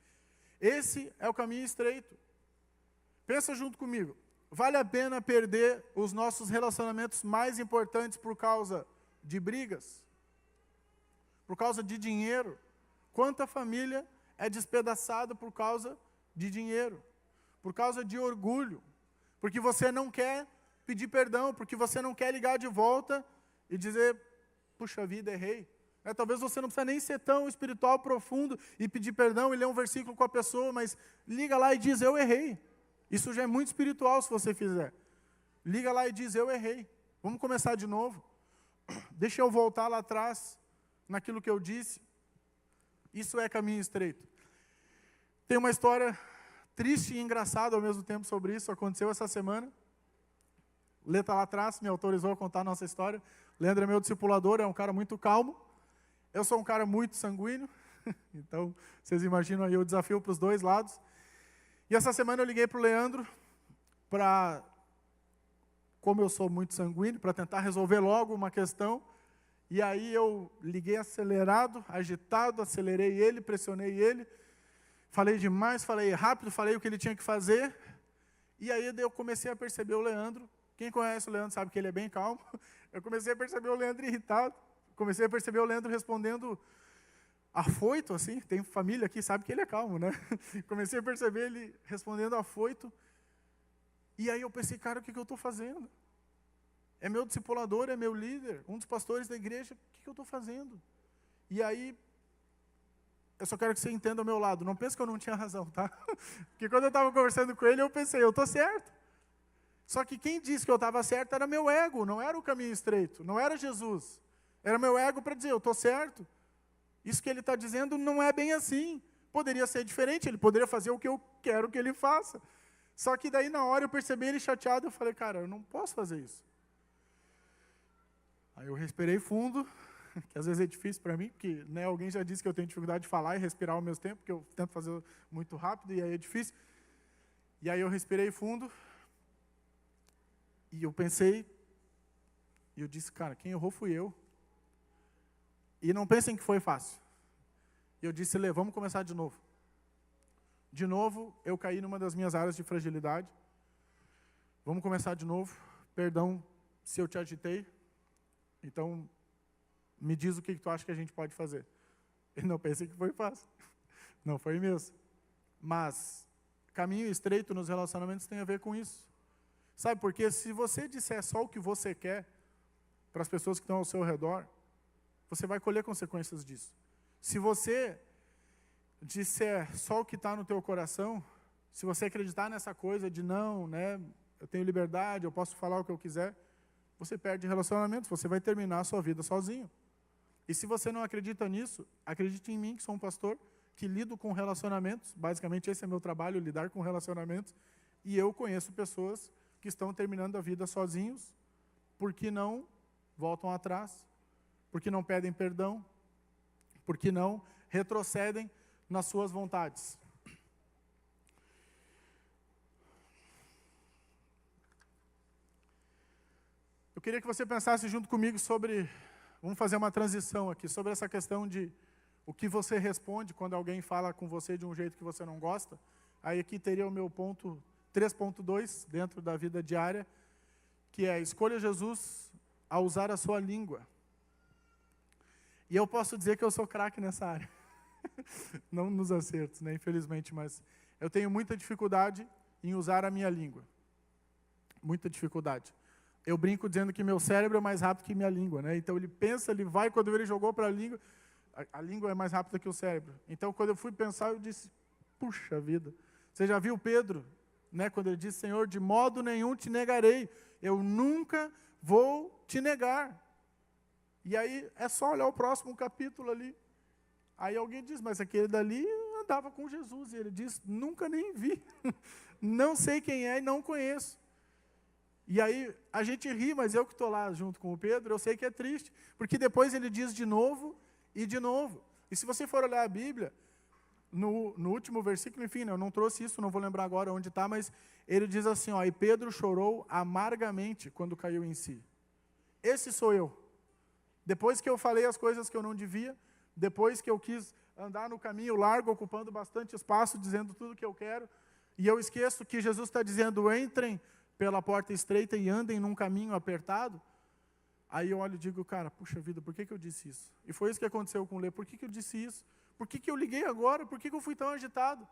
Esse é o caminho estreito. Pensa junto comigo. Vale a pena perder os nossos relacionamentos mais importantes por causa de brigas? Por causa de dinheiro? Quanta família é despedaçada por causa de dinheiro? Por causa de orgulho? Porque você não quer pedir perdão, porque você não quer ligar de volta e dizer, puxa vida, errei. Talvez você não precisa nem ser tão espiritual profundo e pedir perdão e ler um versículo com a pessoa, mas liga lá e diz, eu errei. Isso já é muito espiritual se você fizer. Liga lá e diz, eu errei. Vamos começar de novo. Deixa eu voltar lá atrás, naquilo que eu disse. Isso é caminho estreito. Tem uma história triste e engraçada ao mesmo tempo sobre isso. Aconteceu essa semana. O Lê está lá atrás, me autorizou a contar a nossa história. Leandro é meu discipulador, é um cara muito calmo. Eu sou um cara muito sanguíneo. Então, vocês imaginam aí o desafio para os dois lados. E essa semana eu liguei para o Leandro, como eu sou muito sanguíneo, para tentar resolver logo uma questão. E aí eu liguei acelerado, agitado, acelerei ele, pressionei ele. Falei demais, falei rápido, falei o que ele tinha que fazer. E aí eu comecei a perceber o Leandro. Quem conhece o Leandro sabe que ele é bem calmo. Eu comecei a perceber o Leandro irritado. Comecei a perceber o Leandro respondendo afoito, assim. Tem família aqui, sabe que ele é calmo, né? Comecei a perceber ele respondendo afoito. E aí eu pensei, cara, o que eu estou fazendo? É meu discipulador, é meu líder, um dos pastores da igreja, o que eu estou fazendo? E aí, eu só quero que você entenda ao meu lado, não pense que eu não tinha razão, tá? Porque quando eu estava conversando com ele, eu pensei, eu estou certo. Só que quem disse que eu estava certo era meu ego, não era o caminho estreito, não era Jesus. Era meu ego para dizer, eu estou certo. Isso que ele está dizendo não é bem assim. Poderia ser diferente, ele poderia fazer o que eu quero que ele faça. Só que daí, na hora, eu percebi ele chateado, eu falei, cara, eu não posso fazer isso. Aí eu respirei fundo, que às vezes é difícil para mim, porque alguém já disse que eu tenho dificuldade de falar e respirar ao mesmo tempo, porque eu tento fazer muito rápido e aí é difícil. E aí eu respirei fundo, e eu pensei, e eu disse, cara, quem errou fui eu. E não pensem que foi fácil. E eu disse, Lê, vamos começar de novo. De novo, eu caí numa das minhas áreas de fragilidade. Vamos começar de novo. Perdão se eu te agitei. Então, me diz o que tu acha que a gente pode fazer. Eu não pensei que foi fácil. Não foi mesmo. Mas, caminho estreito nos relacionamentos tem a ver com isso. Sabe por quê? Se você disser só o que você quer para as pessoas que estão ao seu redor, você vai colher consequências disso. Se você disser só o que está no teu coração, se você acreditar nessa coisa de não, eu tenho liberdade, eu posso falar o que eu quiser, você perde relacionamentos, você vai terminar a sua vida sozinho. E se você não acredita nisso, acredite em mim, que sou um pastor, que lido com relacionamentos, basicamente esse é meu trabalho, lidar com relacionamentos, e eu conheço pessoas que estão terminando a vida sozinhos, porque não voltam atrás, porque não pedem perdão, porque não retrocedem nas suas vontades. Eu queria que você pensasse junto comigo sobre, vamos fazer uma transição aqui, sobre essa questão de o que você responde quando alguém fala com você de um jeito que você não gosta. Aí aqui teria o meu ponto 3.2 dentro da vida diária, que é escolha Jesus a usar a sua língua. E eu posso dizer que eu sou craque nessa área. Não nos acertos, infelizmente, mas eu tenho muita dificuldade em usar a minha língua. Muita dificuldade. Eu brinco dizendo que meu cérebro é mais rápido que minha língua, Então ele pensa, ele vai, quando ele jogou para a língua é mais rápida que o cérebro. Então quando eu fui pensar, eu disse, puxa vida. Você já viu Pedro, quando ele disse, Senhor, de modo nenhum te negarei. Eu nunca vou te negar. E aí é só olhar o próximo capítulo ali. Aí alguém diz, mas aquele dali andava com Jesus. E ele diz, nunca nem vi. Não sei quem é e não conheço. E aí a gente ri, mas eu que estou lá junto com o Pedro, eu sei que é triste. Porque depois ele diz de novo e de novo. E se você for olhar a Bíblia, no último versículo, enfim, eu não trouxe isso, não vou lembrar agora onde está, mas ele diz assim, ó, e Pedro chorou amargamente quando caiu em si. Esse sou eu. Depois que eu falei as coisas que eu não devia, depois que eu quis andar no caminho largo, ocupando bastante espaço, dizendo tudo o que eu quero, e eu esqueço que Jesus está dizendo, entrem pela porta estreita e andem num caminho apertado, aí eu olho e digo, cara, puxa vida, por que eu disse isso? E foi isso que aconteceu com o Lê, por que eu disse isso? Por que eu liguei agora? Por que eu fui tão agitado?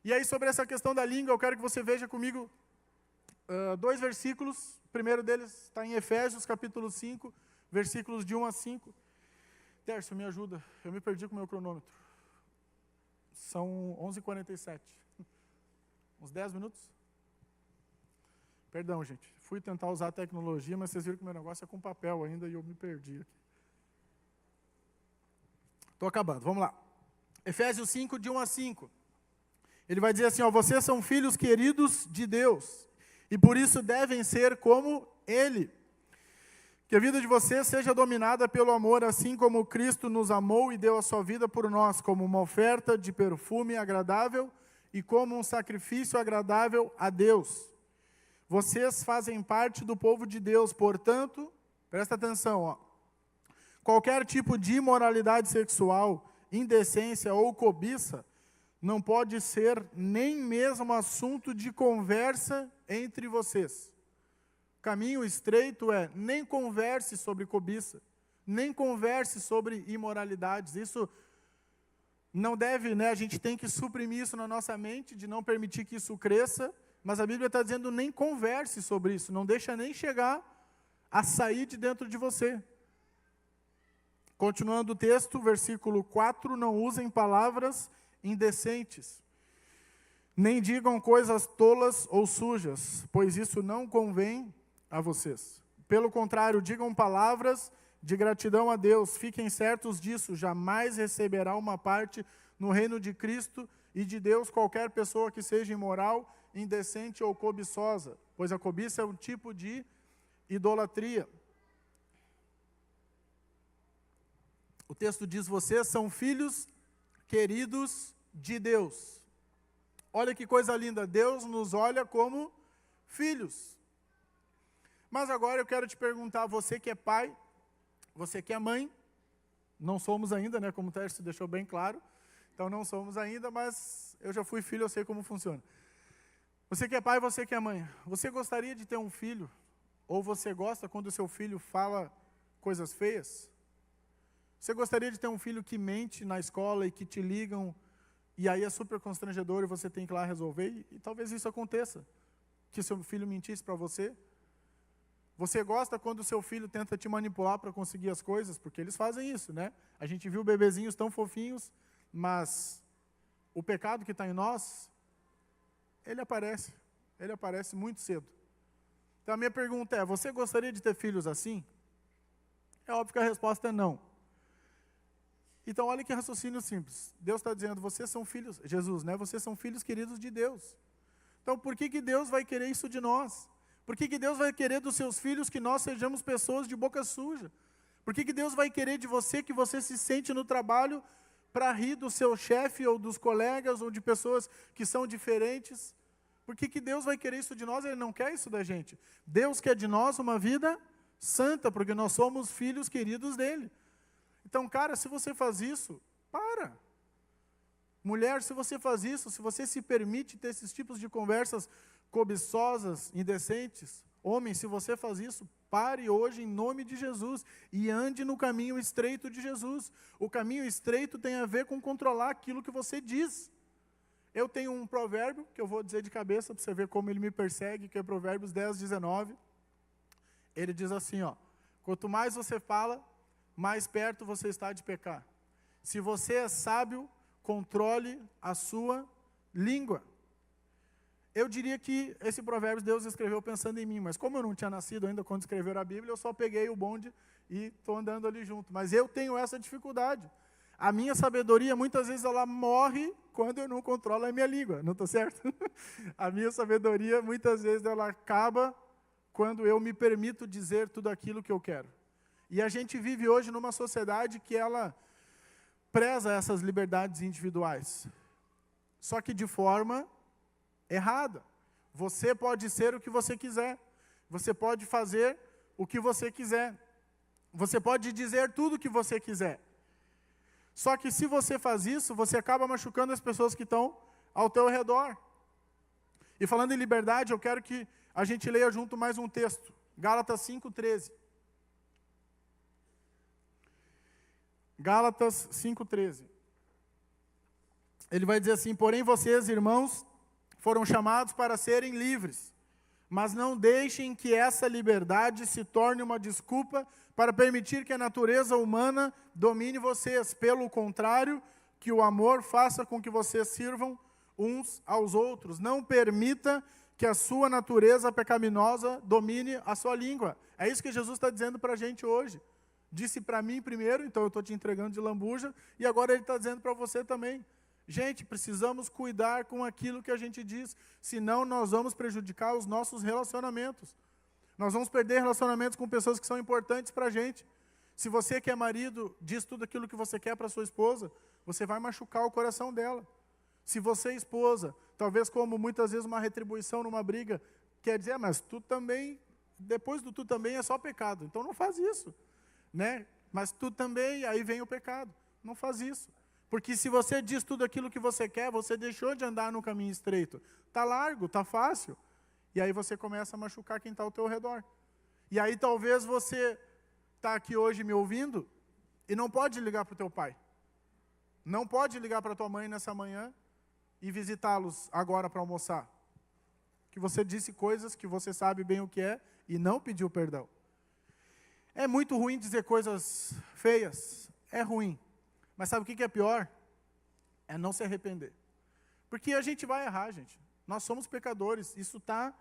E aí, sobre essa questão da língua, eu quero que você veja comigo 2 versículos. O primeiro deles está em Efésios, capítulo 5, versículos de 1 a 5. Tércio, me ajuda, eu me perdi com o meu cronômetro. São 11h47. Uns 10 minutos? Perdão, gente. Fui tentar usar a tecnologia, mas vocês viram que o meu negócio é com papel ainda e eu me perdi aqui. Estou acabando, vamos lá. Efésios 5, de 1 a 5. Ele vai dizer assim, ó, vocês são filhos queridos de Deus, e por isso devem ser como Ele. Que a vida de vocês seja dominada pelo amor, assim como Cristo nos amou e deu a sua vida por nós, como uma oferta de perfume agradável e como um sacrifício agradável a Deus. Vocês fazem parte do povo de Deus, portanto, presta atenção, ó. Qualquer tipo de imoralidade sexual, indecência ou cobiça não pode ser nem mesmo assunto de conversa entre vocês. O caminho estreito é, nem converse sobre cobiça, nem converse sobre imoralidades. Isso não deve, a gente tem que suprimir isso na nossa mente, de não permitir que isso cresça, mas a Bíblia está dizendo, nem converse sobre isso, não deixa nem chegar a sair de dentro de você. Continuando o texto, versículo 4, não usem palavras indecentes, nem digam coisas tolas ou sujas, pois isso não convém a vocês. Pelo contrário, digam palavras de gratidão a Deus, fiquem certos disso, jamais receberá uma parte no reino de Cristo e de Deus qualquer pessoa que seja imoral, indecente ou cobiçosa, pois a cobiça é um tipo de idolatria. O texto diz, vocês são filhos queridos de Deus. Olha que coisa linda, Deus nos olha como filhos. Mas agora eu quero te perguntar, você que é pai, você que é mãe, não somos ainda, como o Tércio deixou bem claro, então não somos ainda, mas eu já fui filho, eu sei como funciona. Você que é pai, você que é mãe, você gostaria de ter um filho? Ou você gosta quando o seu filho fala coisas feias? Você gostaria de ter um filho que mente na escola e que te ligam, e aí é super constrangedor e você tem que ir lá resolver? E talvez isso aconteça, que seu filho mentisse para você. Você gosta quando o seu filho tenta te manipular para conseguir as coisas? Porque eles fazem isso, A gente viu bebezinhos tão fofinhos, mas o pecado que está em nós, ele aparece muito cedo. Então a minha pergunta é, você gostaria de ter filhos assim? É óbvio que a resposta é não. Então, olha que raciocínio simples. Deus está dizendo, vocês são filhos, Jesus, vocês são filhos queridos de Deus. Então, por que Deus vai querer isso de nós? Por que Deus vai querer dos seus filhos que nós sejamos pessoas de boca suja? Por que Deus vai querer de você que você se sente no trabalho para rir do seu chefe ou dos colegas ou de pessoas que são diferentes? Por que Deus vai querer isso de nós? Ele não quer isso da gente. Deus quer de nós uma vida santa, porque nós somos filhos queridos dele. Então, cara, se você faz isso, para. Mulher, se você faz isso, se você se permite ter esses tipos de conversas cobiçosas, indecentes, homem, se você faz isso, pare hoje em nome de Jesus e ande no caminho estreito de Jesus. O caminho estreito tem a ver com controlar aquilo que você diz. Eu tenho um provérbio, que eu vou dizer de cabeça, para você ver como ele me persegue, que é Provérbios 10:19. Ele diz assim, quanto mais você fala, mais perto você está de pecar. Se você é sábio, controle a sua língua. Eu diria que esse provérbio Deus escreveu pensando em mim, mas como eu não tinha nascido ainda quando escreveram a Bíblia, eu só peguei o bonde e estou andando ali junto. Mas eu tenho essa dificuldade. A minha sabedoria, muitas vezes, ela morre quando eu não controlo a minha língua, não estou certo? A minha sabedoria, muitas vezes, ela acaba quando eu me permito dizer tudo aquilo que eu quero. E a gente vive hoje numa sociedade que ela preza essas liberdades individuais, só que de forma errada. Você pode ser o que você quiser, você pode fazer o que você quiser, você pode dizer tudo o que você quiser. Só que se você faz isso, você acaba machucando as pessoas que estão ao teu redor. E falando em liberdade, eu quero que a gente leia junto mais um texto. Gálatas 5:13. Gálatas 5:13. Ele vai dizer assim: porém vocês, irmãos, foram chamados para serem livres, mas não deixem que essa liberdade se torne uma desculpa para permitir que a natureza humana domine vocês. Pelo contrário, que o amor faça com que vocês sirvam uns aos outros. Não permita que a sua natureza pecaminosa domine a sua língua. É isso que Jesus está dizendo para a gente hoje. Disse para mim primeiro, então eu estou te entregando de lambuja, e agora Ele está dizendo para você também. Gente, precisamos cuidar com aquilo que a gente diz, senão nós vamos prejudicar os nossos relacionamentos. Nós vamos perder relacionamentos com pessoas que são importantes para a gente. Se você que é marido, diz tudo aquilo que você quer para sua esposa, você vai machucar o coração dela. Se você é esposa, talvez como muitas vezes uma retribuição numa briga, quer dizer, mas tu também, depois do tu também é só pecado. Então não faz isso, né? Mas tu também, aí vem o pecado. Não faz isso. Porque se você diz tudo aquilo que você quer, você deixou de andar no caminho estreito. Está largo, está fácil. E aí você começa a machucar quem está ao teu redor. E aí talvez você está aqui hoje me ouvindo e não pode ligar para o teu pai. Não pode ligar para a tua mãe nessa manhã e visitá-los agora para almoçar. Que você disse coisas que você sabe bem o que é e não pediu perdão. É muito ruim dizer coisas feias. É ruim. Mas sabe o que é pior? É não se arrepender. Porque a gente vai errar, gente. Nós somos pecadores. Isso está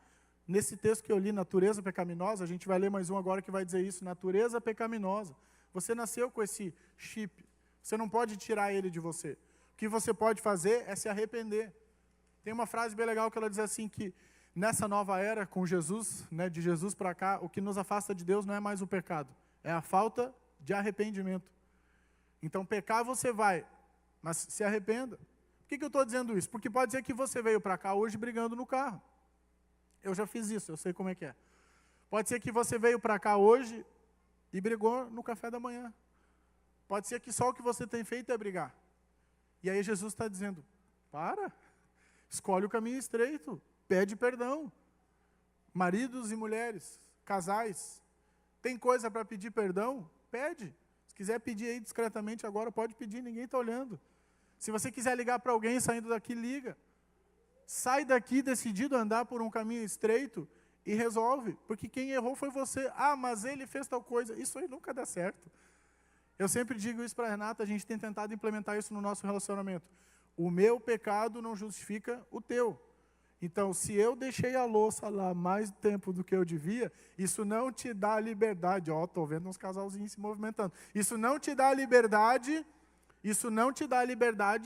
nesse texto que eu li, natureza pecaminosa. A gente vai ler mais um agora que vai dizer isso. Natureza pecaminosa. Você nasceu com esse chip. Você não pode tirar ele de você. O que você pode fazer é se arrepender. Tem uma frase bem legal que ela diz assim que nessa nova era, com Jesus, né, de Jesus para cá, o que nos afasta de Deus não é mais o pecado. É a falta de arrependimento. Então, pecar você vai, mas se arrependa. Por que eu estou dizendo isso? Porque pode ser que você veio para cá hoje brigando no carro. Eu já fiz isso, eu sei como é que é. Pode ser que você veio para cá hoje e brigou no café da manhã. Pode ser que só o que você tem feito é brigar. E aí Jesus está dizendo, escolhe o caminho estreito, pede perdão. Maridos e mulheres, casais, tem coisa para pedir perdão? Pede. Se quiser pedir aí discretamente agora, pode pedir, ninguém está olhando. Se você quiser ligar para alguém saindo daqui, liga. Sai daqui decidido a andar por um caminho estreito e resolve. Porque quem errou foi você. Mas ele fez tal coisa. Isso aí nunca dá certo. Eu sempre digo isso para a Renata, a gente tem tentado implementar isso no nosso relacionamento. O meu pecado não justifica o teu. Então, se eu deixei a louça lá mais tempo do que eu devia, isso não te dá liberdade. Estou vendo uns casalzinhos se movimentando. Isso não te dá liberdade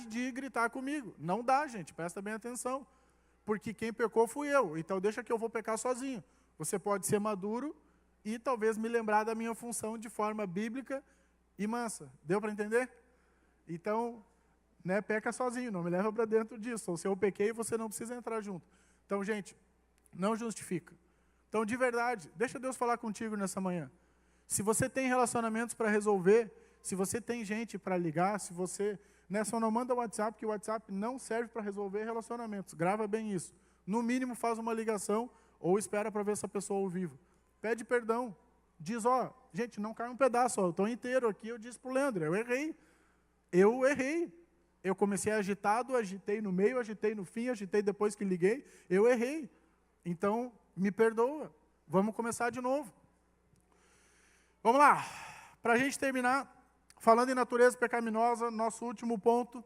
de gritar comigo. Não dá, gente, presta bem atenção. Porque quem pecou fui eu, então deixa que eu vou pecar sozinho. Você pode ser maduro e talvez me lembrar da minha função de forma bíblica e mansa. Deu para entender? Então, peca sozinho, não me leva para dentro disso. Ou se eu pequei, você não precisa entrar junto. Então, gente, não justifica. Então, de verdade, deixa Deus falar contigo nessa manhã. Se você tem relacionamentos para resolver, se você tem gente para ligar, se você... só não manda WhatsApp, porque o WhatsApp não serve para resolver relacionamentos. Grava bem isso. No mínimo, faz uma ligação ou espera para ver essa pessoa ao vivo. Pede perdão. Diz, gente, não cai um pedaço, eu estou inteiro aqui. Eu disse para o Leandro, eu errei. Eu comecei agitado, agitei no meio, agitei no fim, agitei depois que liguei. Eu errei. Então, me perdoa. Vamos começar de novo. Vamos lá. Para a gente terminar, falando em natureza pecaminosa, nosso último ponto,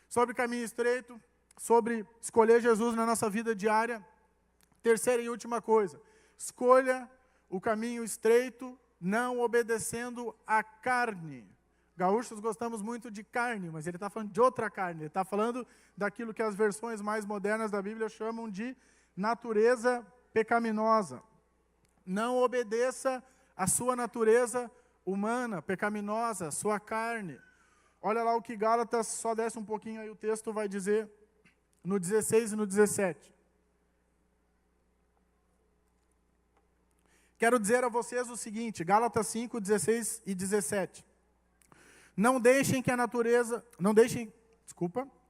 sobre caminho estreito, sobre escolher Jesus na nossa vida diária. Terceira e última coisa, escolha o caminho estreito, não obedecendo à carne. Gaúchos gostamos muito de carne, mas ele está falando de outra carne. Ele está falando daquilo que as versões mais modernas da Bíblia chamam de natureza pecaminosa. Não obedeça à sua natureza humana, pecaminosa, sua carne. Olha lá o que Gálatas, só desce um pouquinho aí o texto, vai dizer no 16 e no 17. Quero dizer a vocês o seguinte, Gálatas 5, 16 e 17.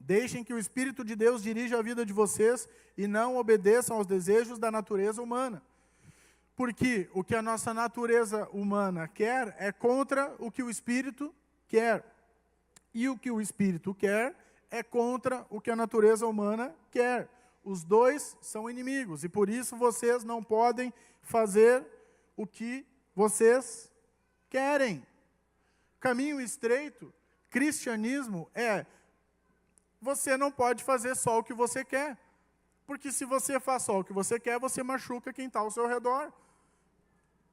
Deixem que o Espírito de Deus dirija a vida de vocês e não obedeçam aos desejos da natureza humana. Porque o que a nossa natureza humana quer é contra o que o Espírito quer. E o que o Espírito quer é contra o que a natureza humana quer. Os dois são inimigos e por isso vocês não podem fazer o que vocês querem. Caminho estreito, cristianismo você não pode fazer só o que você quer. Porque se você faz só o que você quer, você machuca quem está ao seu redor.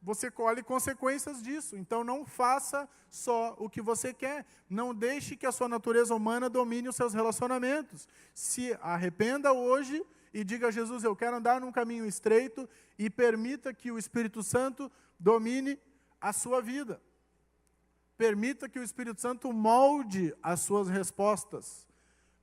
Você colhe consequências disso. Então não faça só o que você quer. Não deixe que a sua natureza humana domine os seus relacionamentos. Se arrependa hoje e diga a Jesus, eu quero andar num caminho estreito e permita que o Espírito Santo domine a sua vida. Permita que o Espírito Santo molde as suas respostas.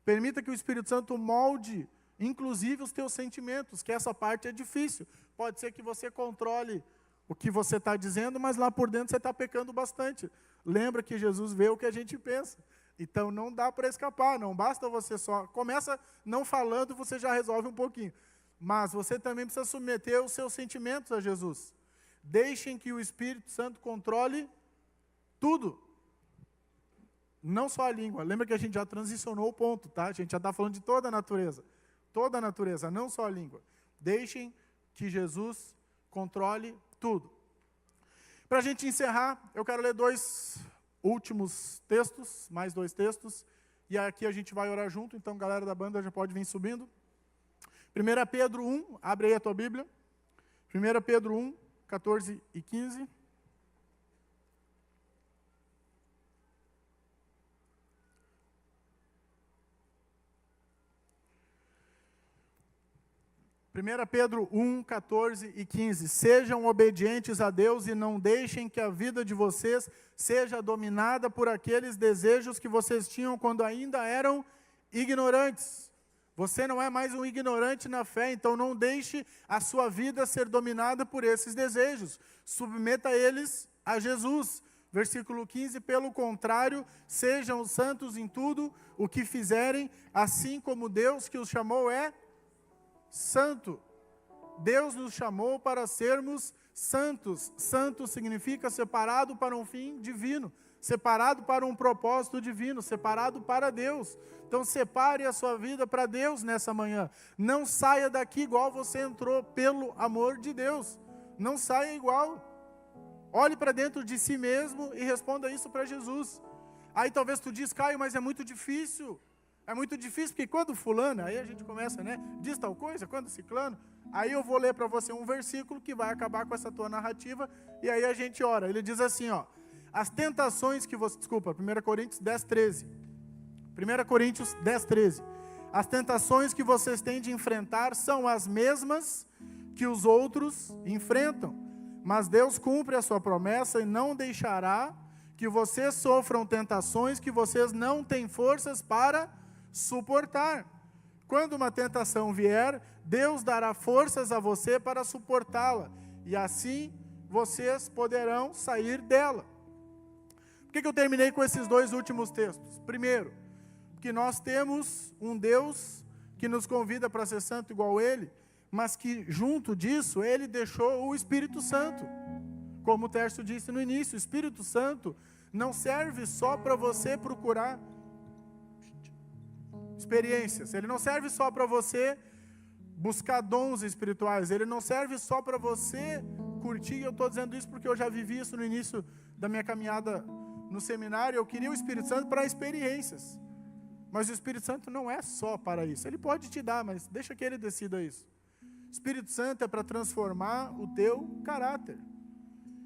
Permita que o Espírito Santo molde, inclusive, os teus sentimentos, que essa parte é difícil. Pode ser que você controle o que você está dizendo, mas lá por dentro você está pecando bastante. Lembra que Jesus vê o que a gente pensa. Então não dá para escapar, não basta você só... Começa não falando, você já resolve um pouquinho. Mas você também precisa submeter os seus sentimentos a Jesus. Deixem que o Espírito Santo controle tudo. Não só a língua. Lembra que a gente já transicionou o ponto, tá? A gente já está falando de toda a natureza. Toda a natureza, não só a língua. Deixem que Jesus controle tudo. Para a gente encerrar, eu quero ler 2 últimos textos, mais 2 textos, e aqui a gente vai orar junto, então galera da banda já pode vir subindo. 1 Pedro 1, abre aí a tua Bíblia. 1 Pedro 1, 14 e 15. 1 Pedro 1, 14 e 15. Sejam obedientes a Deus e não deixem que a vida de vocês seja dominada por aqueles desejos que vocês tinham quando ainda eram ignorantes. Você não é mais um ignorante na fé, então não deixe a sua vida ser dominada por esses desejos. Submeta eles a Jesus. Versículo 15, pelo contrário, sejam santos em tudo o que fizerem, assim como Deus que os chamou é santo. Deus nos chamou para sermos santos. Santo significa separado para um fim divino, separado para um propósito divino, separado para Deus. Então separe a sua vida para Deus nessa manhã. Não saia daqui igual você entrou, pelo amor de Deus. Não saia igual. Olhe para dentro de si mesmo e responda isso para Jesus. Aí talvez tu diz, Caio, mas é muito difícil. É muito difícil, porque quando fulano, aí a gente começa, diz tal coisa, quando ciclano, aí eu vou ler para você um versículo que vai acabar com essa tua narrativa, e aí a gente ora. Ele diz assim, as tentações que você, 1 Coríntios 10, 13. 1 Coríntios 10, 13. As tentações que vocês têm de enfrentar são as mesmas que os outros enfrentam, mas Deus cumpre a sua promessa e não deixará que vocês sofram tentações que vocês não têm forças para suportar. Quando uma tentação vier, Deus dará forças a você para suportá-la, e assim vocês poderão sair dela. Por que eu terminei com esses 2 últimos textos? Primeiro, porque nós temos um Deus que nos convida para ser santo igual Ele, mas que junto disso, Ele deixou o Espírito Santo. Como o Tércio disse no início, o Espírito Santo não serve só para você procurar experiências. Ele não serve só para você buscar dons espirituais. Ele não serve só para você curtir. Eu estou dizendo isso porque eu já vivi isso no início da minha caminhada no seminário. Eu queria o Espírito Santo para experiências. Mas o Espírito Santo não é só para isso. Ele pode te dar, mas deixa que Ele decida isso. O Espírito Santo é para transformar o teu caráter.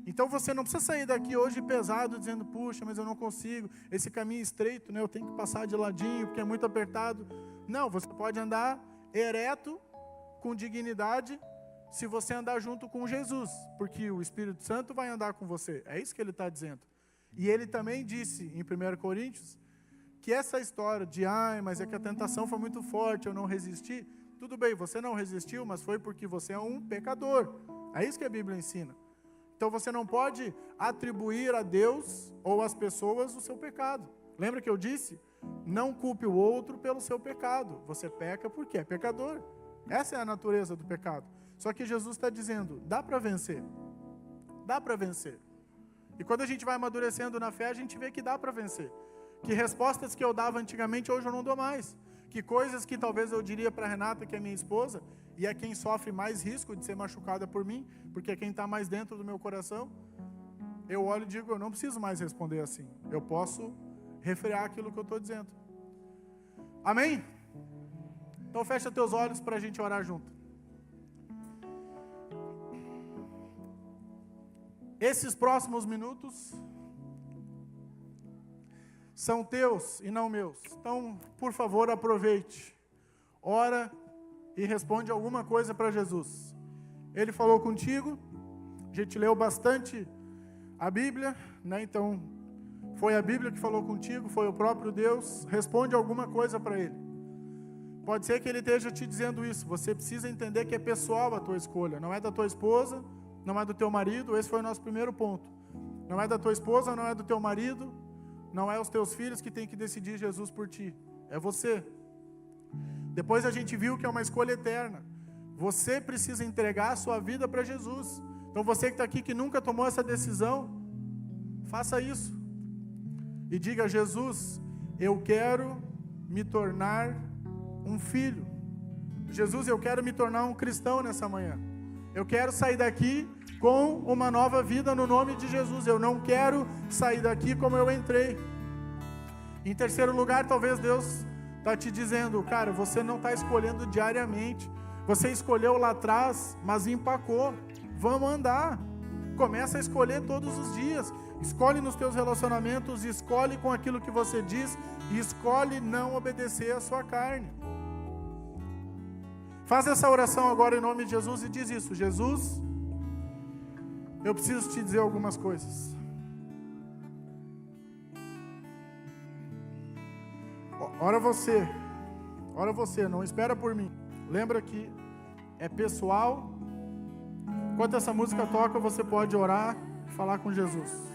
Então você não precisa sair daqui hoje pesado, dizendo, puxa, mas eu não consigo, esse caminho estreito, eu tenho que passar de ladinho, porque é muito apertado. Não, você pode andar ereto, com dignidade, se você andar junto com Jesus, porque o Espírito Santo vai andar com você. É isso que ele está dizendo. E ele também disse, em 1 Coríntios, que essa história de, mas é que a tentação foi muito forte, eu não resisti. Tudo bem, você não resistiu, mas foi porque você é um pecador. É isso que a Bíblia ensina. Então você não pode atribuir a Deus ou às pessoas o seu pecado. Lembra que eu disse? Não culpe o outro pelo seu pecado. Você peca porque é pecador. Essa é a natureza do pecado. Só que Jesus está dizendo, dá para vencer. Dá para vencer. E quando a gente vai amadurecendo na fé, a gente vê que dá para vencer. Que respostas que eu dava antigamente, hoje eu não dou mais. Que coisas que talvez eu diria para a Renata, que é minha esposa, e é quem sofre mais risco de ser machucada por mim, porque é quem está mais dentro do meu coração, eu olho e digo, eu não preciso mais responder assim. Eu posso refrear aquilo que eu estou dizendo. Amém? Então fecha teus olhos para a gente orar junto. Esses próximos minutos são teus e não meus. Então, por favor, aproveite. Ora e responde alguma coisa para Jesus. Ele falou contigo, a gente leu bastante a Bíblia, né? Então, foi a Bíblia que falou contigo, foi o próprio Deus. Responde alguma coisa para Ele. Pode ser que Ele esteja te dizendo isso. Você precisa entender que é pessoal a tua escolha. Não é da tua esposa, não é do teu marido. Esse foi o nosso primeiro ponto. Não é da tua esposa, não é do teu marido, não é os teus filhos que tem que decidir Jesus por ti. É você. Depois a gente viu que é uma escolha eterna. Você precisa entregar a sua vida para Jesus. Então você que está aqui que nunca tomou essa decisão, faça isso. E diga, Jesus, eu quero me tornar um filho. Jesus, eu quero me tornar um cristão nessa manhã. Eu quero sair daqui com uma nova vida no nome de Jesus. Eu não quero sair daqui como eu entrei. Em terceiro lugar, talvez Deus está te dizendo, cara, você não está escolhendo diariamente. Você escolheu lá atrás, mas empacou. Vamos andar. Começa a escolher todos os dias. Escolhe nos teus relacionamentos, escolhe com aquilo que você diz e escolhe não obedecer à sua carne. Faz essa oração agora em nome de Jesus e diz isso. Jesus, eu preciso te dizer algumas coisas. Ora você, não espera por mim. Lembra que é pessoal. Enquanto essa música toca, você pode orar e falar com Jesus.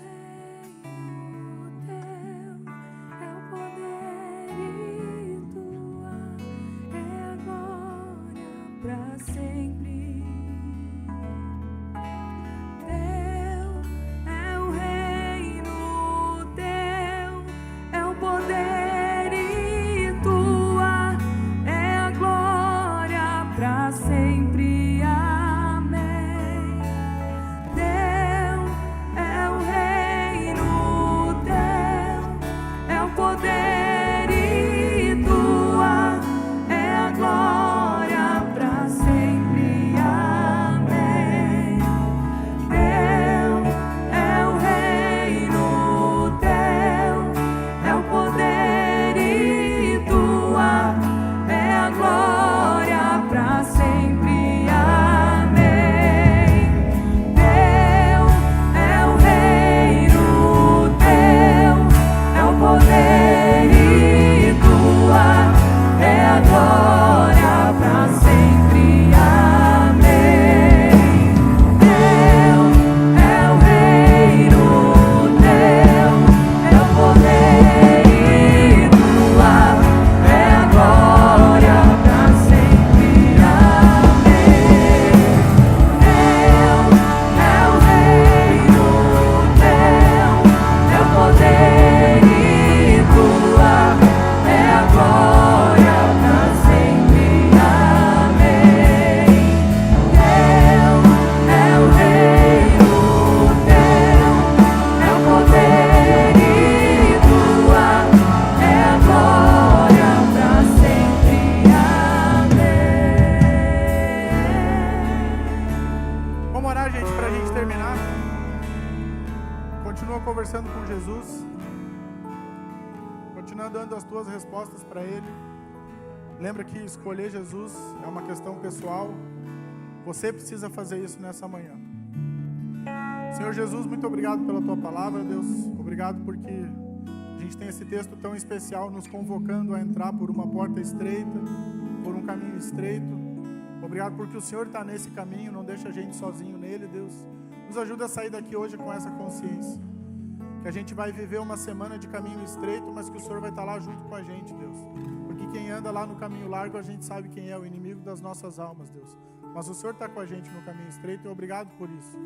Conversando com Jesus, continua dando as tuas respostas para Ele. Lembra que escolher Jesus é uma questão pessoal. Você precisa fazer isso nessa manhã. Senhor Jesus, muito obrigado pela Tua palavra, Deus. Obrigado porque a gente tem esse texto tão especial nos convocando a entrar por uma porta estreita, por um caminho estreito. Obrigado porque o Senhor está nesse caminho, não deixa a gente sozinho nele, Deus. Nos ajuda a sair daqui hoje com essa consciência, que a gente vai viver uma semana de caminho estreito, mas que o Senhor vai estar lá junto com a gente, Deus. Porque quem anda lá no caminho largo, a gente sabe quem é, o inimigo das nossas almas, Deus. Mas o Senhor está com a gente no caminho estreito e obrigado por isso.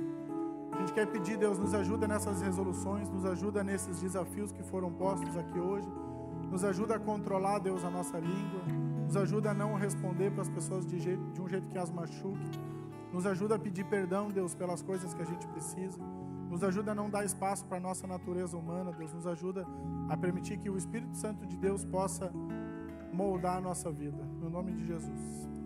A gente quer pedir, Deus, nos ajuda nessas resoluções, nos ajuda nesses desafios que foram postos aqui hoje. Nos ajuda a controlar, Deus, a nossa língua. Nos ajuda a não responder para as pessoas de um jeito que as machuque. Nos ajuda a pedir perdão, Deus, pelas coisas que a gente precisa. Nos ajuda a não dar espaço para a nossa natureza humana, Deus. Nos ajuda a permitir que o Espírito Santo de Deus possa moldar a nossa vida. No nome de Jesus.